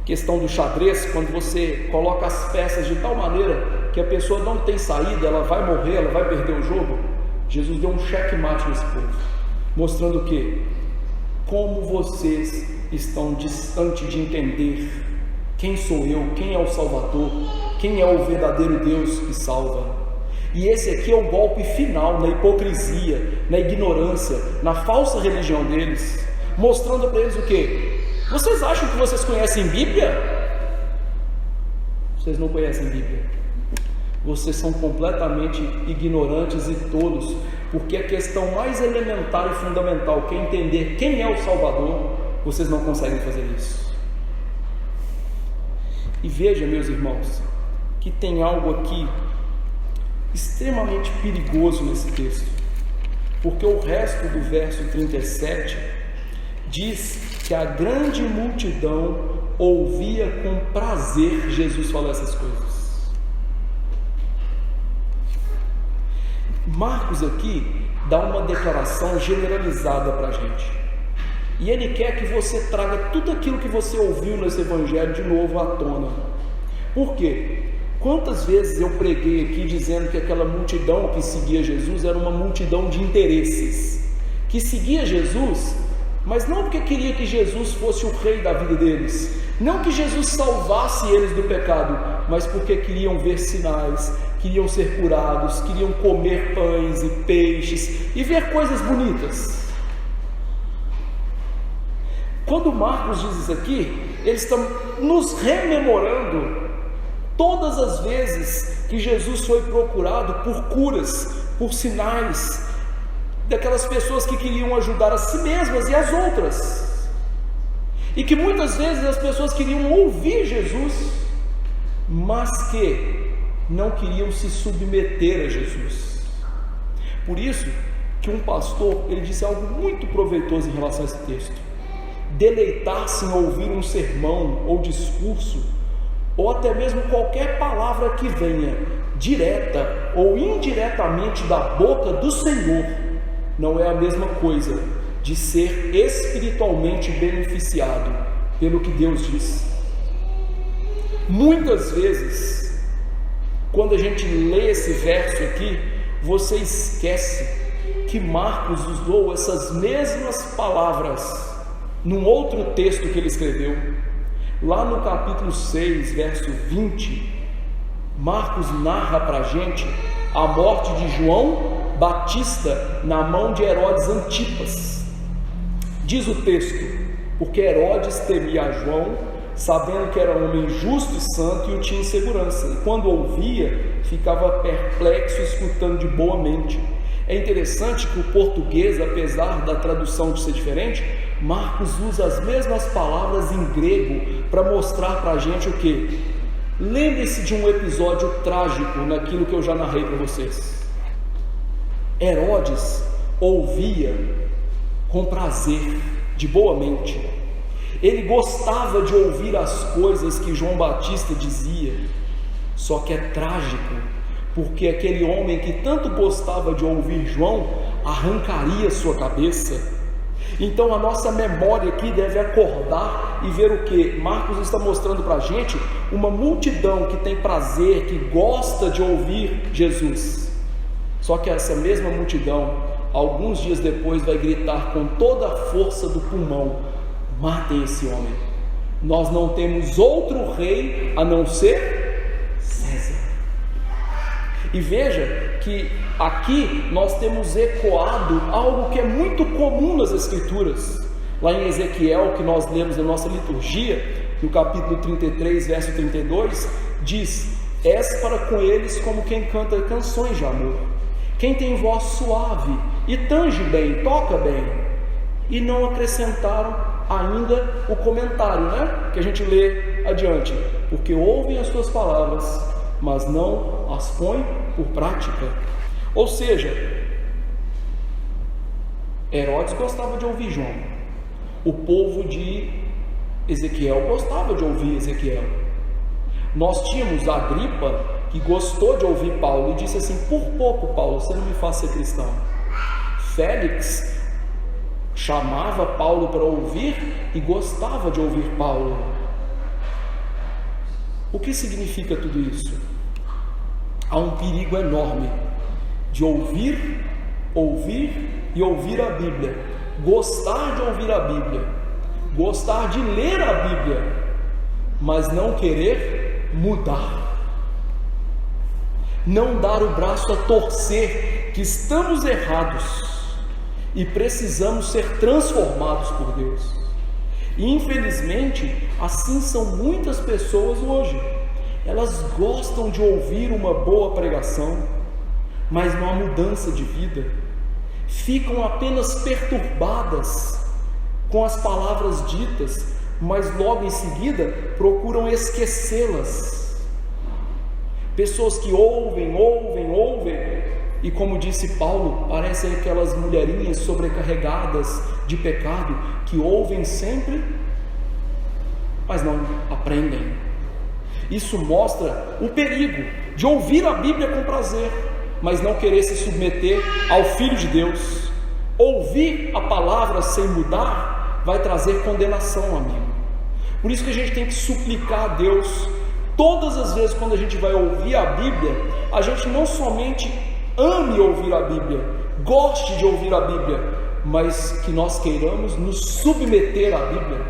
questão do xadrez, quando você coloca as peças de tal maneira que a pessoa não tem saída, ela vai morrer, ela vai perder o jogo? Jesus deu um checkmate nesse povo, mostrando que como vocês estão distante de entender quem sou eu, quem é o Salvador, quem é o verdadeiro Deus que salva. E esse aqui é o golpe final na hipocrisia, na ignorância, na falsa religião deles, mostrando para eles o quê? Vocês acham que vocês conhecem Bíblia? Vocês não conhecem Bíblia. Vocês são completamente ignorantes e tolos, porque a questão mais elementar e fundamental, que é entender quem é o Salvador, vocês não conseguem fazer isso. E veja, meus irmãos, que tem algo aqui extremamente perigoso nesse texto, porque o resto do verso 37 diz que a grande multidão ouvia com prazer Jesus falar essas coisas. Marcos aqui dá uma declaração generalizada para a gente, e ele quer que você traga tudo aquilo que você ouviu nesse evangelho de novo à tona. Por quê? Quantas vezes eu preguei aqui dizendo que aquela multidão que seguia Jesus era uma multidão de interesses, que seguia Jesus, mas não porque queria que Jesus fosse o rei da vida deles, não que Jesus salvasse eles do pecado, mas porque queriam ver sinais, queriam ser curados, queriam comer pães e peixes e ver coisas bonitas. Quando Marcos diz isso aqui, eles estão nos rememorando todas as vezes que Jesus foi procurado por curas, por sinais, daquelas pessoas que queriam ajudar a si mesmas e as outras, e que muitas vezes as pessoas queriam ouvir Jesus, mas que não queriam se submeter a Jesus. Por isso que um pastor, ele disse algo muito proveitoso em relação a esse texto: deleitar-se em ouvir um sermão ou discurso, ou até mesmo qualquer palavra que venha direta ou indiretamente da boca do Senhor, não é a mesma coisa de ser espiritualmente beneficiado pelo que Deus diz. Muitas vezes, quando a gente lê esse verso aqui, você esquece que Marcos usou essas mesmas palavras num outro texto que ele escreveu. Lá no capítulo 6, verso 20, Marcos narra para a gente a morte de João Batista na mão de Herodes Antipas. Diz o texto: porque Herodes temia a João, sabendo que era um homem justo e santo, e o tinha em segurança, e quando ouvia, ficava perplexo, escutando de boa mente. É interessante que o português, apesar da tradução de ser diferente, Marcos usa as mesmas palavras em grego para mostrar para a gente o que? Lembre-se de um episódio trágico naquilo que eu já narrei para vocês. Herodes ouvia com prazer, de boa mente. Ele gostava de ouvir as coisas que João Batista dizia. Só que é trágico, porque aquele homem que tanto gostava de ouvir João arrancaria sua cabeça. Então a nossa memória aqui deve acordar e ver o que? Marcos está mostrando para a gente uma multidão que tem prazer, que gosta de ouvir Jesus. Só que essa mesma multidão, alguns dias depois, vai gritar com toda a força do pulmão: matem esse homem, nós não temos outro rei a não ser César. E veja que aqui nós temos ecoado algo que é muito comum nas Escrituras. Lá em Ezequiel, que nós lemos na nossa liturgia, no capítulo 33, verso 32, diz: és para com eles como quem canta canções de amor, quem tem voz suave e tange bem, toca bem. E não acrescentaram ainda o comentário, que a gente lê adiante: porque ouvem as suas palavras, mas não as põem por prática. Ou seja, Herodes gostava de ouvir João, o povo de Ezequiel gostava de ouvir Ezequiel. Nós tínhamos Agripa, que gostou de ouvir Paulo e disse assim: por pouco, Paulo, você não me faz ser cristão. Félix chamava Paulo para ouvir e gostava de ouvir Paulo. O que significa tudo isso? Há um perigo enorme de ouvir e ouvir a Bíblia, gostar de ouvir a Bíblia, gostar de ler a Bíblia, mas não querer mudar. não dar o braço a torcer, que estamos errados e precisamos ser transformados por Deus. E infelizmente, assim são muitas pessoas hoje. Elas gostam de ouvir uma boa pregação, mas não há mudança de vida. Ficam apenas perturbadas com as palavras ditas, mas logo em seguida procuram esquecê-las. Pessoas que ouvem, e como disse Paulo, parecem aquelas mulherinhas sobrecarregadas de pecado, que ouvem sempre, mas não aprendem. Isso mostra o perigo de ouvir a Bíblia com prazer, mas não querer se submeter ao Filho de Deus. Ouvir a palavra sem mudar vai trazer condenação, amigo. Por isso que a gente tem que suplicar a Deus, todas as vezes quando a gente vai ouvir a Bíblia, a gente não somente ame ouvir a Bíblia, goste de ouvir a Bíblia, mas que nós queiramos nos submeter à Bíblia.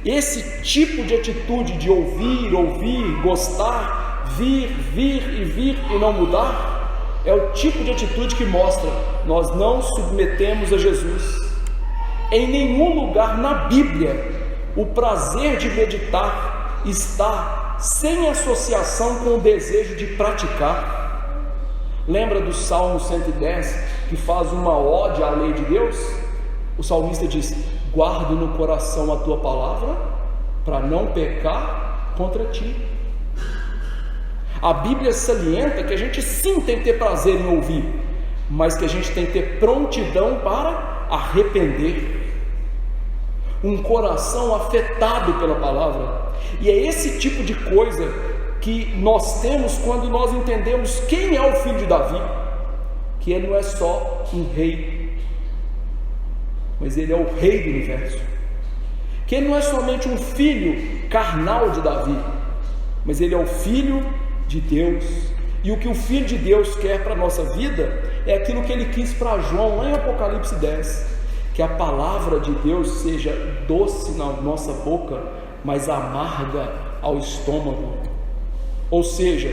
Esse tipo de atitude de ouvir, gostar, vir e não mudar, é o tipo de atitude que mostra: nós não submetemos a Jesus. Em nenhum lugar na Bíblia o prazer de meditar está sem associação com o desejo de praticar. Lembra do Salmo 110, que faz uma ode à lei de Deus? O salmista diz: guardo no coração a tua palavra, para não pecar contra ti. A Bíblia salienta que a gente sim tem que ter prazer em ouvir, mas que a gente tem que ter prontidão para arrepender. Um coração afetado pela palavra. E é esse tipo de coisa que nós temos quando nós entendemos quem é o filho de Davi, que ele não é só um rei, mas ele é o rei do universo, que ele não é somente um filho carnal de Davi, mas ele é o filho de Deus. E o que o filho de Deus quer para a nossa vida é aquilo que ele quis para João lá em Apocalipse 10, que a palavra de Deus seja doce na nossa boca, mas amarga ao estômago. Ou seja,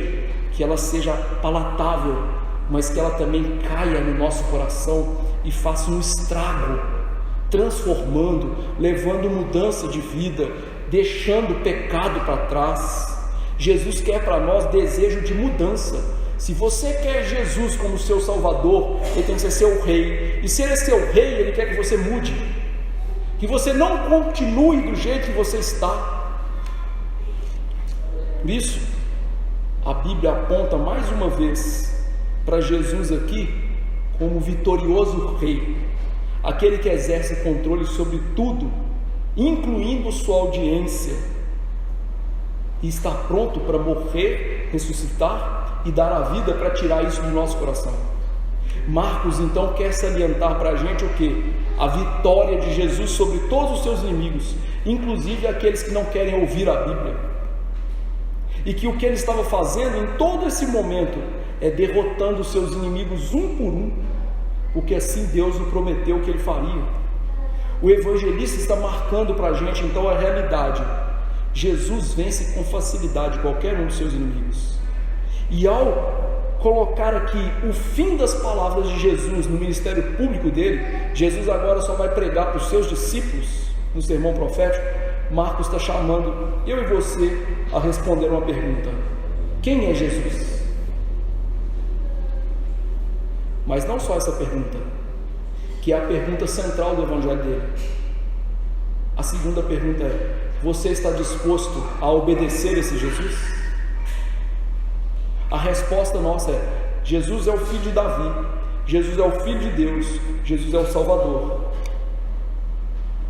que ela seja palatável, mas que ela também caia no nosso coração e faça um estrago, transformando, levando mudança de vida, deixando o pecado para trás. Jesus quer para nós desejo de mudança. Se você quer Jesus como seu Salvador, ele tem que ser seu rei. E se ele é seu rei, ele quer que você mude, que você não continue do jeito que você está. Por isso, a Bíblia aponta mais uma vez para Jesus aqui como vitorioso rei, aquele que exerce controle sobre tudo, incluindo sua audiência, e está pronto para morrer, ressuscitar e dar a vida para tirar isso do nosso coração. Marcos então quer salientar para a gente o que? A vitória de Jesus sobre todos os seus inimigos, inclusive aqueles que não querem ouvir a Bíblia, e que o que ele estava fazendo em todo esse momento é derrotando os seus inimigos um por um, porque assim Deus o prometeu que ele faria. O evangelista está marcando para a gente então a realidade: Jesus vence com facilidade qualquer um dos seus inimigos. E ao colocar aqui o fim das palavras de Jesus no ministério público dele, Jesus agora só vai pregar para os seus discípulos no sermão profético. Marcos está chamando eu e você a responder uma pergunta: quem é Jesus? Mas não só essa pergunta, que é a pergunta central do evangelho dele. A segunda pergunta é: você está disposto a obedecer esse Jesus? A resposta nossa é: Jesus é o filho de Davi, Jesus é o filho de Deus, Jesus é o Salvador.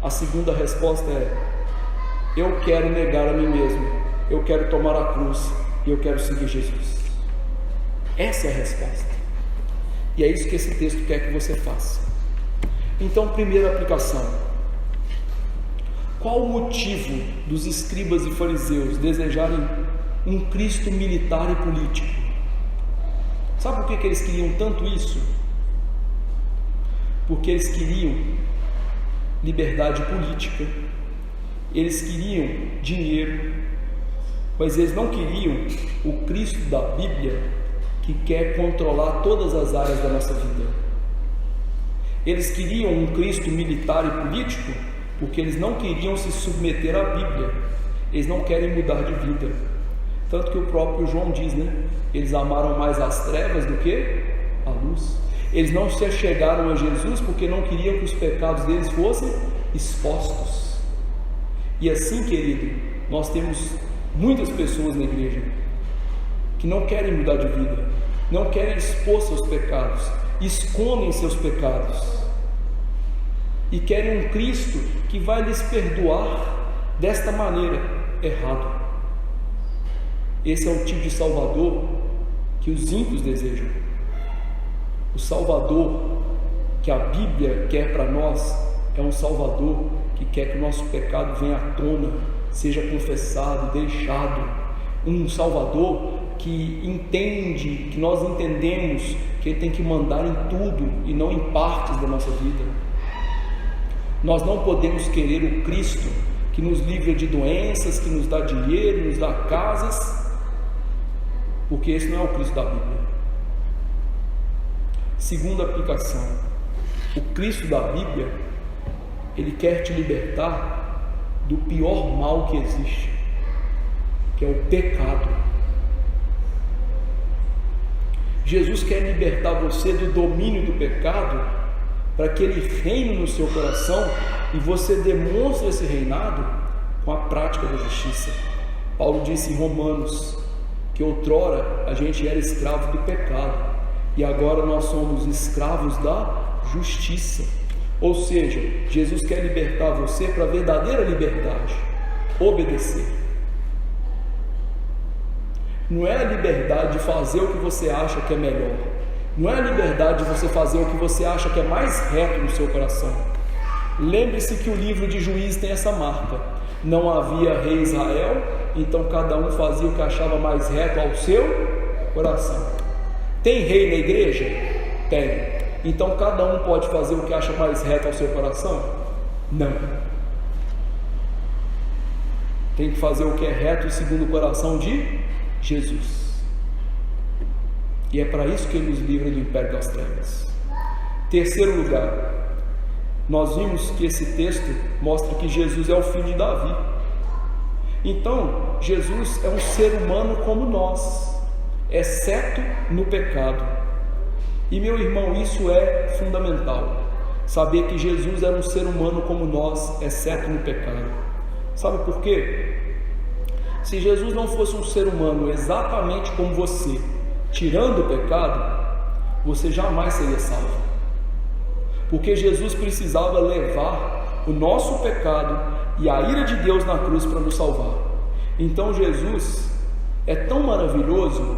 A segunda resposta é: eu quero negar a mim mesmo, eu quero tomar a cruz e eu quero seguir Jesus. Essa é a resposta, e é isso que esse texto quer que você faça. Então, primeira aplicação: qual o motivo dos escribas e fariseus desejarem um Cristo militar e político? Sabe por que eles queriam tanto isso? Porque eles queriam liberdade política, eles queriam dinheiro, mas eles não queriam o Cristo da Bíblia, que quer controlar todas as áreas da nossa vida. Eles queriam um Cristo militar e político, porque eles não queriam se submeter à Bíblia. Eles não querem mudar de vida. Tanto que o próprio João diz, né? Eles amaram mais as trevas do que a luz. Eles não se achegaram a Jesus porque não queriam que os pecados deles fossem expostos. E assim, querido, nós temos muitas pessoas na igreja que não querem mudar de vida, não querem expor seus pecados, escondem seus pecados e querem um Cristo que vai lhes perdoar desta maneira, errado. Esse é o tipo de Salvador que os ímpios desejam. O Salvador que a Bíblia quer para nós é um Salvador que quer que o nosso pecado venha à tona, seja confessado, deixado. Um Salvador que entende, que nós entendemos que Ele tem que mandar em tudo e não em partes da nossa vida. Nós não podemos querer o Cristo que nos livra de doenças, que nos dá dinheiro, nos dá casas, porque esse não é o Cristo da Bíblia. Segunda aplicação: o Cristo da Bíblia, Ele quer te libertar do pior mal que existe, que é o pecado. Jesus quer libertar você do domínio do pecado, para que ele reine no seu coração e você demonstre esse reinado com a prática da justiça. Paulo disse em Romanos que outrora a gente era escravo do pecado e agora nós somos escravos da justiça. Ou seja, Jesus quer libertar você para a verdadeira liberdade, obedecer. Não é a liberdade de fazer o que você acha que é melhor, não é a liberdade de você fazer o que você acha que é mais reto no seu coração. Lembre-se que o livro de Juízes tem essa marca: não havia rei em Israel, então cada um fazia o que achava mais reto ao seu coração. Tem rei na igreja? Tem. Então cada um pode fazer o que acha mais reto ao seu coração? Não. Tem que fazer o que é reto segundo o coração de Jesus. E é para isso que Ele nos livra do império das trevas. Terceiro lugar, nós vimos que esse texto mostra que Jesus é o filho de Davi. Então, Jesus é um ser humano como nós, exceto no pecado. E meu irmão, isso é fundamental, saber que Jesus era um ser humano como nós, exceto no pecado. Sabe por quê? Se Jesus não fosse um ser humano exatamente como você, tirando o pecado, você jamais seria salvo, porque Jesus precisava levar o nosso pecado e a ira de Deus na cruz para nos salvar. Então Jesus é tão maravilhoso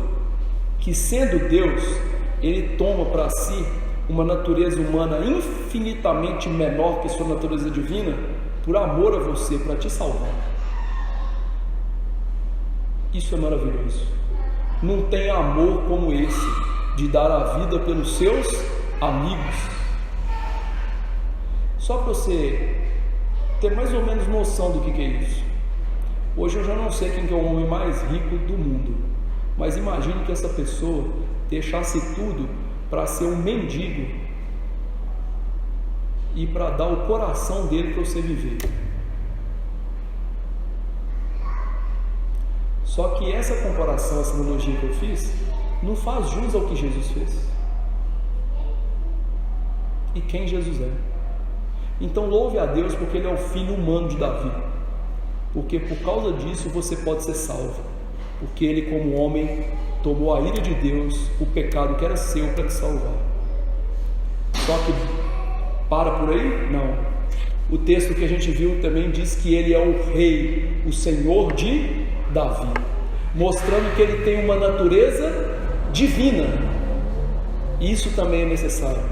que, sendo Deus, Ele toma para si uma natureza humana infinitamente menor que sua natureza divina, por amor a você, para te salvar. Isso é maravilhoso. Não tem amor como esse, de dar a vida pelos seus amigos. Só para você ter mais ou menos noção do que é isso. Hoje eu já não sei quem que é o homem mais rico do mundo, mas imagine que essa pessoa deixasse tudo para ser um mendigo e para dar o coração dele para você viver. Só que essa comparação, essa analogia que eu fiz, não faz jus ao que Jesus fez e quem Jesus é. Então louve a Deus porque Ele é o filho humano de Davi, porque por causa disso você pode ser salvo, porque Ele, como homem, tomou a ira de Deus, o pecado que era seu, para te salvar. Só que para por aí? Não. O texto que a gente viu também diz que Ele é o rei, o Senhor de Davi, mostrando que Ele tem uma natureza divina. Isso também é necessário.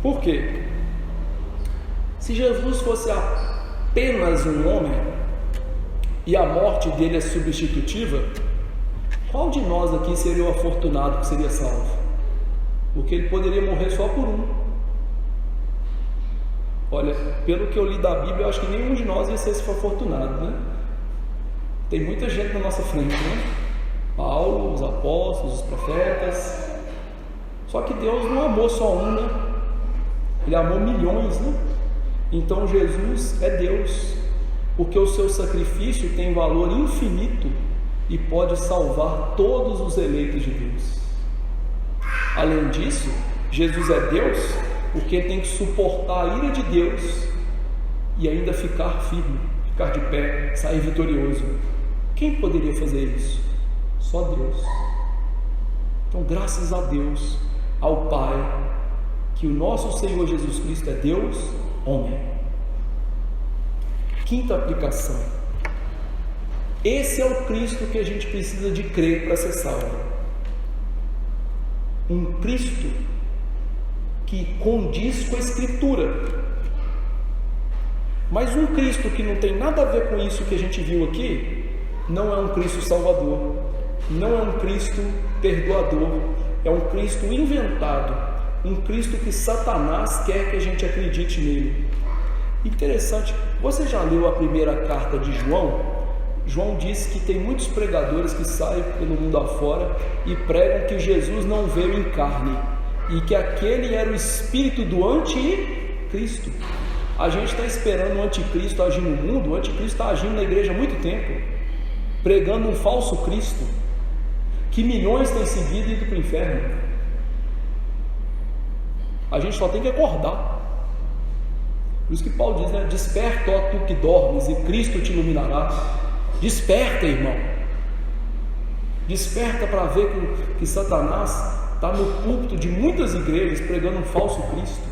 Por quê? Se Jesus fosse apenas um homem e a morte dele é substitutiva, qual de nós aqui seria o afortunado que seria salvo? Porque ele poderia morrer só por um. Olha, pelo que eu li da Bíblia, eu acho que nenhum de nós ia ser esse afortunado, né? Tem muita gente na nossa frente, né? Paulo, os apóstolos, os profetas. Só que Deus não amou só um, né? Ele amou milhões, né? Então Jesus é Deus, porque o seu sacrifício tem valor infinito e pode salvar todos os eleitos de Deus. Além disso, Jesus é Deus, porque tem que suportar a ira de Deus e ainda ficar firme, ficar de pé, sair vitorioso. Quem poderia fazer isso? Só Deus. Então, graças a Deus, ao Pai, que o nosso Senhor Jesus Cristo é Deus, homem. Quinta aplicação: esse é o Cristo que a gente precisa de crer para ser salvo. Um Cristo que condiz com a Escritura. Mas um Cristo que não tem nada a ver com isso que a gente viu aqui, não é um Cristo salvador, não é um Cristo perdoador, é um Cristo inventado, um Cristo que Satanás quer que a gente acredite nele. Interessante, você já leu a primeira carta de João? João diz que tem muitos pregadores que saem pelo mundo afora e pregam que Jesus não veio em carne e que aquele era o espírito do anticristo. A gente está esperando o anticristo agir no mundo. O anticristo está agindo na igreja há muito tempo, pregando um falso Cristo que milhões têm seguido e ido para o inferno. A gente só tem que acordar. Por isso que Paulo diz, né? Desperta, ó tu que dormes, e Cristo te iluminará. Desperta, irmão. Desperta para ver que Satanás está no púlpito de muitas igrejas pregando um falso Cristo,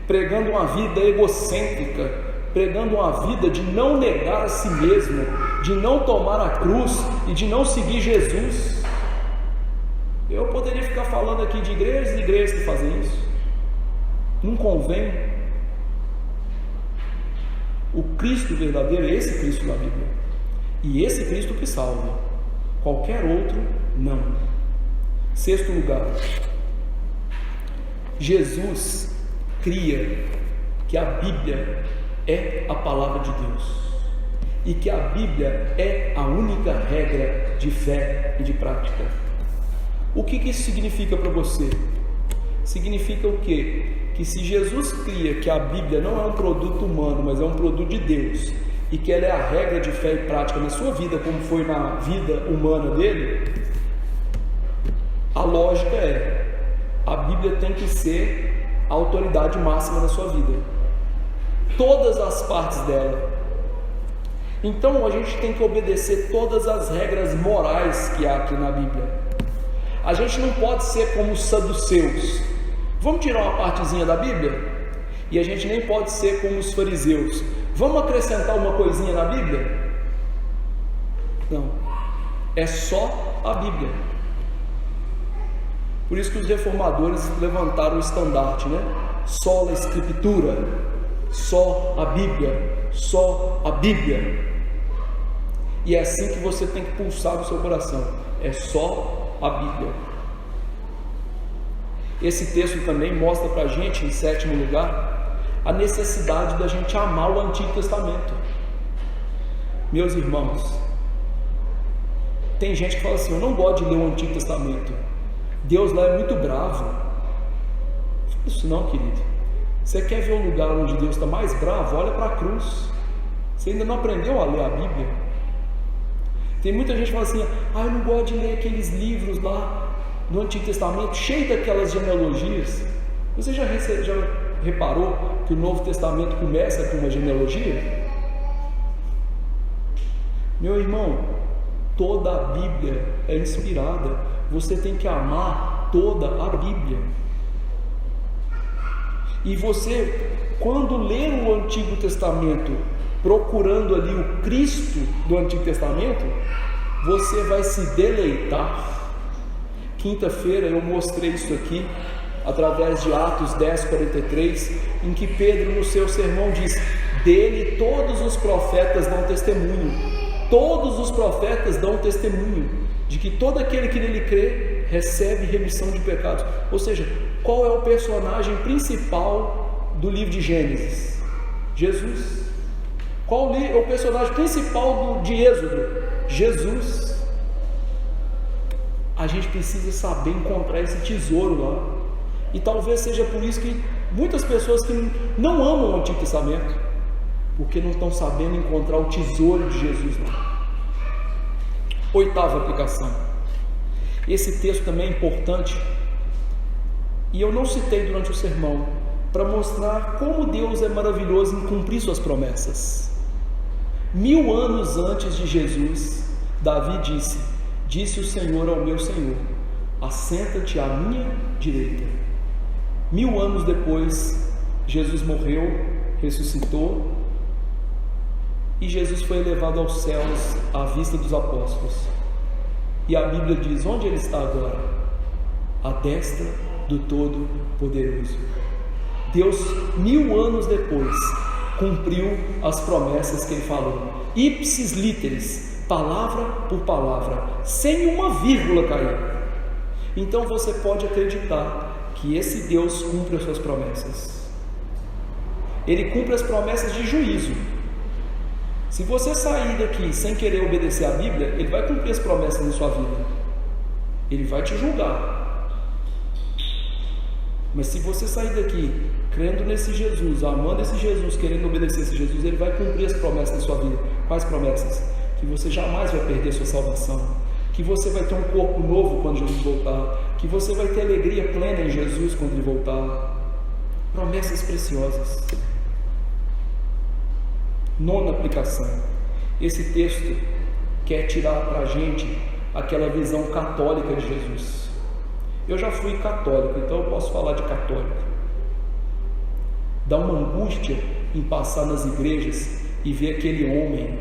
pregando uma vida egocêntrica, pregando uma vida de não negar a si mesmo, de não tomar a cruz e de não seguir Jesus. Eu poderia ficar falando aqui de igrejas e igrejas que fazem isso. Não convém. O Cristo verdadeiro é esse Cristo da Bíblia, e esse Cristo que salva. Qualquer outro, não. Sexto lugar, Jesus cria que a Bíblia é a palavra de Deus e que a Bíblia é a única regra de fé e de prática. O que isso significa para você? Significa o quê? Que se Jesus cria que a Bíblia não é um produto humano, mas é um produto de Deus, e que ela é a regra de fé e prática na sua vida, como foi na vida humana dele, a lógica é: a Bíblia tem que ser a autoridade máxima na sua vida, todas as partes dela. Então a gente tem que obedecer todas as regras morais que há aqui na Bíblia. A gente não pode ser como os saduceus. Vamos tirar uma partezinha da Bíblia? E a gente nem pode ser como os fariseus. Vamos acrescentar uma coisinha na Bíblia? Não, é só a Bíblia. Por isso que os reformadores levantaram o estandarte, né? Só a Escritura, só a Bíblia, só a Bíblia. E é assim que você tem que pulsar no seu coração, é só a Bíblia. Esse texto também mostra para a gente, em sétimo lugar, a necessidade da gente amar o Antigo Testamento. Meus irmãos, tem gente que fala assim: eu não gosto de ler o Antigo Testamento, Deus lá é muito bravo. Isso não, querido. Você quer ver um lugar onde Deus está mais bravo? Olha para a cruz. Você ainda não aprendeu a ler a Bíblia? Tem muita gente que fala assim: eu não gosto de ler aqueles livros lá no Antigo Testamento, cheio daquelas genealogias. Você já reparou que o Novo Testamento começa com uma genealogia? Meu irmão, toda a Bíblia é inspirada. Você tem que amar toda a Bíblia. E você, quando ler o Antigo Testamento, procurando ali o Cristo do Antigo Testamento, você vai se deleitar. Quinta-feira eu mostrei isso aqui através de Atos 10:43, em que Pedro no seu sermão diz: dele todos os profetas dão testemunho. Todos os profetas dão testemunho de que todo aquele que nele crê recebe remissão de pecados. Ou seja, qual é o personagem principal do livro de Gênesis? Jesus. Qual é o personagem principal de Êxodo? Jesus. A gente precisa saber encontrar esse tesouro lá. E talvez seja por isso que muitas pessoas que não amam o Antigo Testamento, porque não estão sabendo encontrar o tesouro de Jesus lá. Oitava aplicação. Esse texto também é importante, e eu não citei durante o sermão, para mostrar como Deus é maravilhoso em cumprir suas promessas. 1000 anos antes de Jesus, Davi disse o Senhor ao meu Senhor: assenta-te à minha direita. 1000 anos depois, Jesus morreu, ressuscitou, e Jesus foi elevado aos céus à vista dos apóstolos. E a Bíblia diz: onde ele está agora? À destra do Todo-Poderoso. Deus, 1000 anos depois, cumpriu as promessas que ele falou, ipsis literis, palavra por palavra, sem uma vírgula cair. Então você pode acreditar que esse Deus cumpre as suas promessas. Ele cumpre as promessas de juízo. Se você sair daqui sem querer obedecer a Bíblia, ele vai cumprir as promessas na sua vida. Ele vai te julgar. Mas se você sair daqui crendo nesse Jesus, amando esse Jesus, querendo obedecer esse Jesus, ele vai cumprir as promessas na sua vida. Quais promessas? Que você jamais vai perder sua salvação, que você vai ter um corpo novo quando Jesus voltar, que você vai ter alegria plena em Jesus quando ele voltar. Promessas preciosas. Nona aplicação. Esse texto quer tirar para a gente aquela visão católica de Jesus. Eu já fui católico, então eu posso falar de católico. Dá uma angústia em passar nas igrejas e ver aquele homem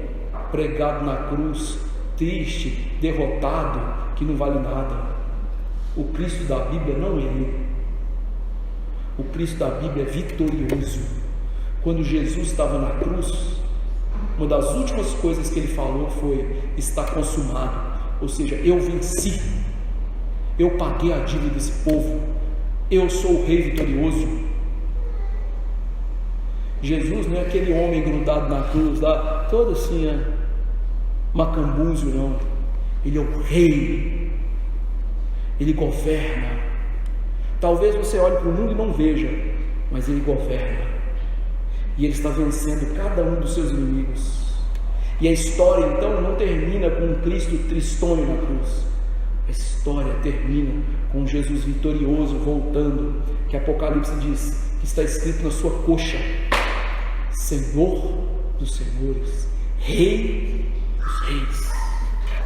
pregado na cruz, triste, derrotado, que não vale nada. O Cristo da Bíblia não é ele. O Cristo da Bíblia é vitorioso. Quando Jesus estava na cruz, uma das últimas coisas que ele falou foi: está consumado, ou seja, eu venci, eu paguei a dívida desse povo, eu sou o Rei vitorioso. Jesus não é aquele homem grudado na cruz lá, todo assim, macambúzio, não. Ele é o Rei, ele governa. Talvez você olhe para o mundo e não veja, mas ele governa. E ele está vencendo cada um dos seus inimigos. E a história então não termina com um Cristo tristonho na cruz. A história termina com Jesus vitorioso voltando, que Apocalipse diz que está escrito na sua coxa: Senhor dos senhores, Rei dos reis.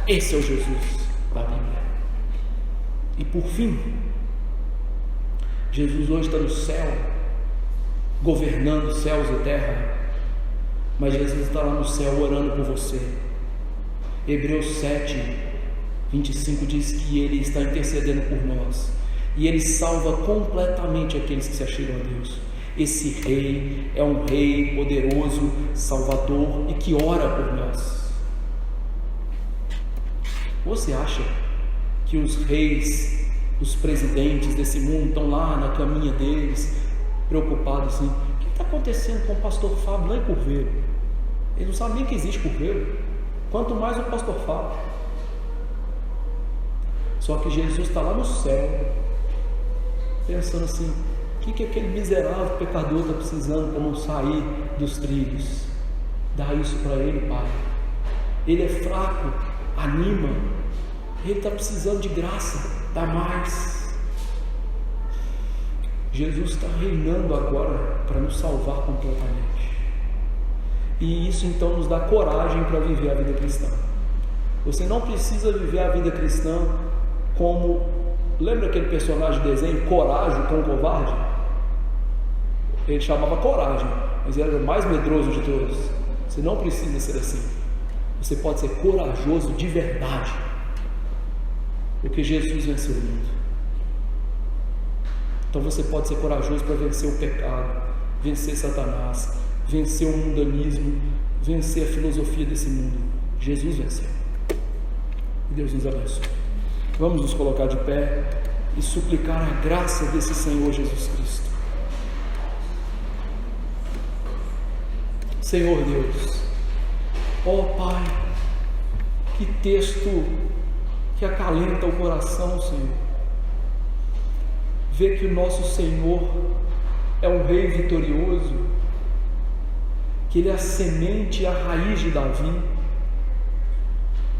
Esse é o Jesus da Bíblia. E por fim, Jesus hoje está no céu, governando céus e terra, mas Jesus está lá no céu orando por você. Hebreus 7:25 diz que ele está intercedendo por nós, e ele salva completamente aqueles que se achegam a Deus. Esse rei é um rei poderoso, salvador, e que ora por nós. Você acha que os reis, os presidentes desse mundo estão lá na caminha deles, preocupados assim: o que está acontecendo com o pastor Fábio lá em Curveiro? Eles não sabem nem que existe Curveiro, quanto mais o pastor Fábio. Só que Jesus está lá no céu, pensando assim: o que aquele miserável pecador está precisando para não sair dos trilhos? Dá isso para ele, Pai. Ele é fraco, anima. Ele está precisando de graça, dá mais. Jesus está reinando agora para nos salvar completamente. E isso então nos dá coragem para viver a vida cristã. Você não precisa viver a vida cristã como... Lembra aquele personagem de desenho, Coragem com o Covarde? Ele chamava Coragem, mas ele era o mais medroso de todos. Você não precisa ser assim. Você pode ser corajoso de verdade, porque Jesus venceu o mundo. Então você pode ser corajoso para vencer o pecado, vencer Satanás, vencer o mundanismo, vencer a filosofia desse mundo. Jesus venceu. E Deus nos abençoe. Vamos nos colocar de pé e suplicar a graça desse Senhor Jesus Cristo. Senhor Deus, Ó Pai, que texto que acalenta o coração, Senhor. Ver que o nosso Senhor é um Rei vitorioso, que Ele é a semente e a raiz de Davi,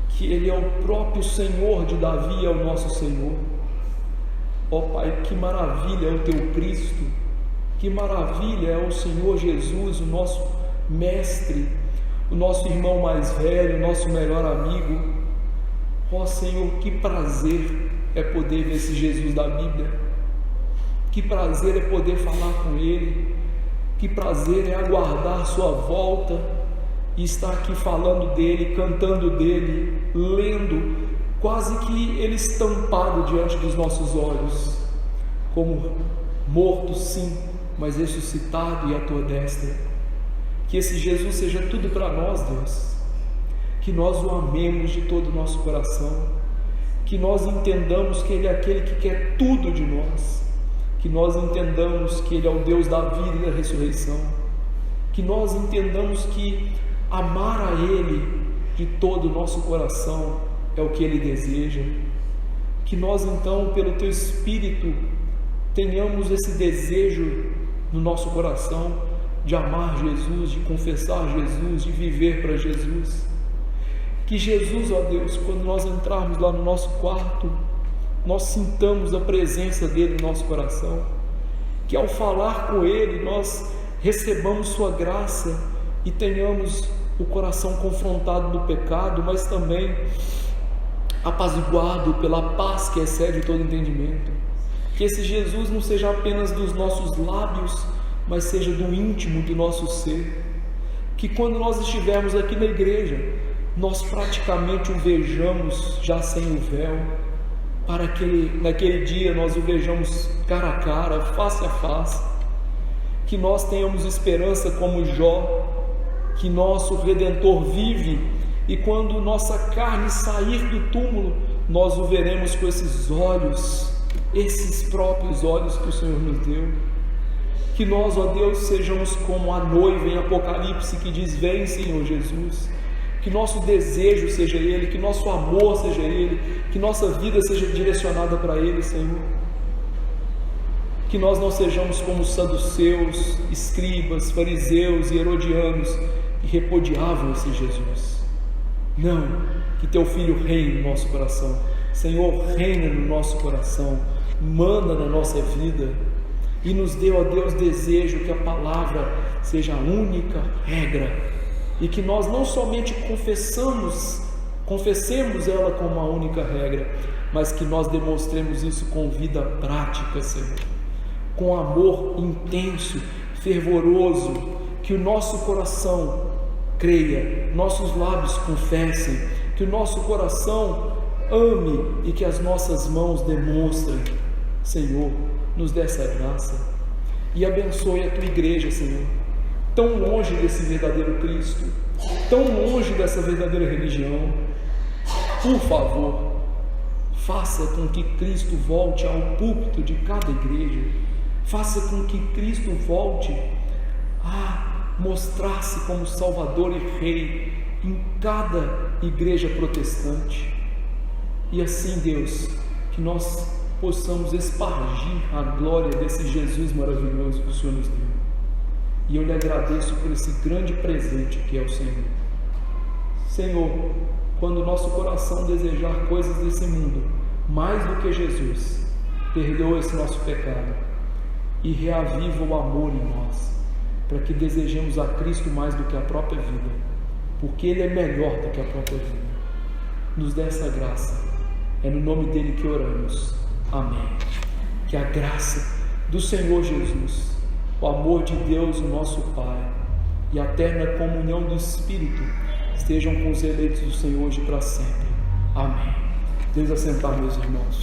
que Ele é o próprio Senhor de Davi, é o nosso Senhor. Ó Pai, que maravilha é o Teu Cristo, que maravilha é o Senhor Jesus, o nosso Mestre, o nosso irmão mais velho, o nosso melhor amigo. Ó Senhor, que prazer é poder ver esse Jesus da Bíblia, que prazer é poder falar com Ele, que prazer é aguardar Sua volta e estar aqui falando dEle, cantando dEle, lendo, quase que Ele estampado diante dos nossos olhos, como morto sim, mas ressuscitado e à Tua destra. Que esse Jesus seja tudo para nós, Deus, que nós o amemos de todo o nosso coração, que nós entendamos que Ele é aquele que quer tudo de nós, que nós entendamos que Ele é o Deus da vida e da ressurreição, que nós entendamos que amar a Ele de todo o nosso coração é o que Ele deseja, que nós então, pelo Teu Espírito, tenhamos esse desejo no nosso coração de amar Jesus, de confessar Jesus, de viver para Jesus. Que Jesus, ó Deus, quando nós entrarmos lá no nosso quarto, nós sintamos a presença dEle no nosso coração, que ao falar com Ele, nós recebamos Sua graça e tenhamos o coração confrontado no pecado, mas também apaziguado pela paz que excede todo entendimento. Que esse Jesus não seja apenas dos nossos lábios, mas seja do íntimo do nosso ser. Que quando nós estivermos aqui na igreja, nós praticamente o vejamos já sem o véu, para que naquele dia nós o vejamos cara a cara, face a face. Que nós tenhamos esperança como Jó, que nosso Redentor vive, e quando nossa carne sair do túmulo, nós o veremos com esses olhos, esses próprios olhos que o Senhor nos deu. Que nós, ó Deus, sejamos como a noiva em Apocalipse que diz: vem, Senhor Jesus. Que nosso desejo seja Ele, que nosso amor seja Ele, que nossa vida seja direcionada para Ele, Senhor. Que nós não sejamos como os saduceus, escribas, fariseus e herodianos que repudiavam esse Jesus. Não, que Teu Filho reine no nosso coração. Senhor, reina no nosso coração, manda na nossa vida e nos dê, ó Deus, desejo que a palavra seja a única regra e que nós não somente confessemos ela como a única regra, mas que nós demonstremos isso com vida prática, Senhor, com amor intenso, fervoroso, que o nosso coração creia, nossos lábios confessem, que o nosso coração ame e que as nossas mãos demonstrem. Senhor, nos dê essa graça e abençoe a Tua igreja, Senhor, tão longe desse verdadeiro Cristo, tão longe dessa verdadeira religião. Por favor, faça com que Cristo volte ao púlpito de cada igreja, faça com que Cristo volte a mostrar-se como Salvador e Rei em cada igreja protestante. E assim, Deus, que nós possamos espargir a glória desse Jesus maravilhoso que o Senhor nos deu. E eu lhe agradeço por esse grande presente que é o Senhor. Senhor, quando o nosso coração desejar coisas desse mundo mais do que Jesus, perdoa esse nosso pecado e reaviva o amor em nós, para que desejemos a Cristo mais do que a própria vida, porque Ele é melhor do que a própria vida. Nos dê essa graça, é no nome dEle que oramos. Amém. Que a graça do Senhor Jesus, o amor de Deus, o nosso Pai, e a eterna comunhão do Espírito estejam com os eleitos do Senhor hoje para sempre. Amém. Deus assentar, meus irmãos.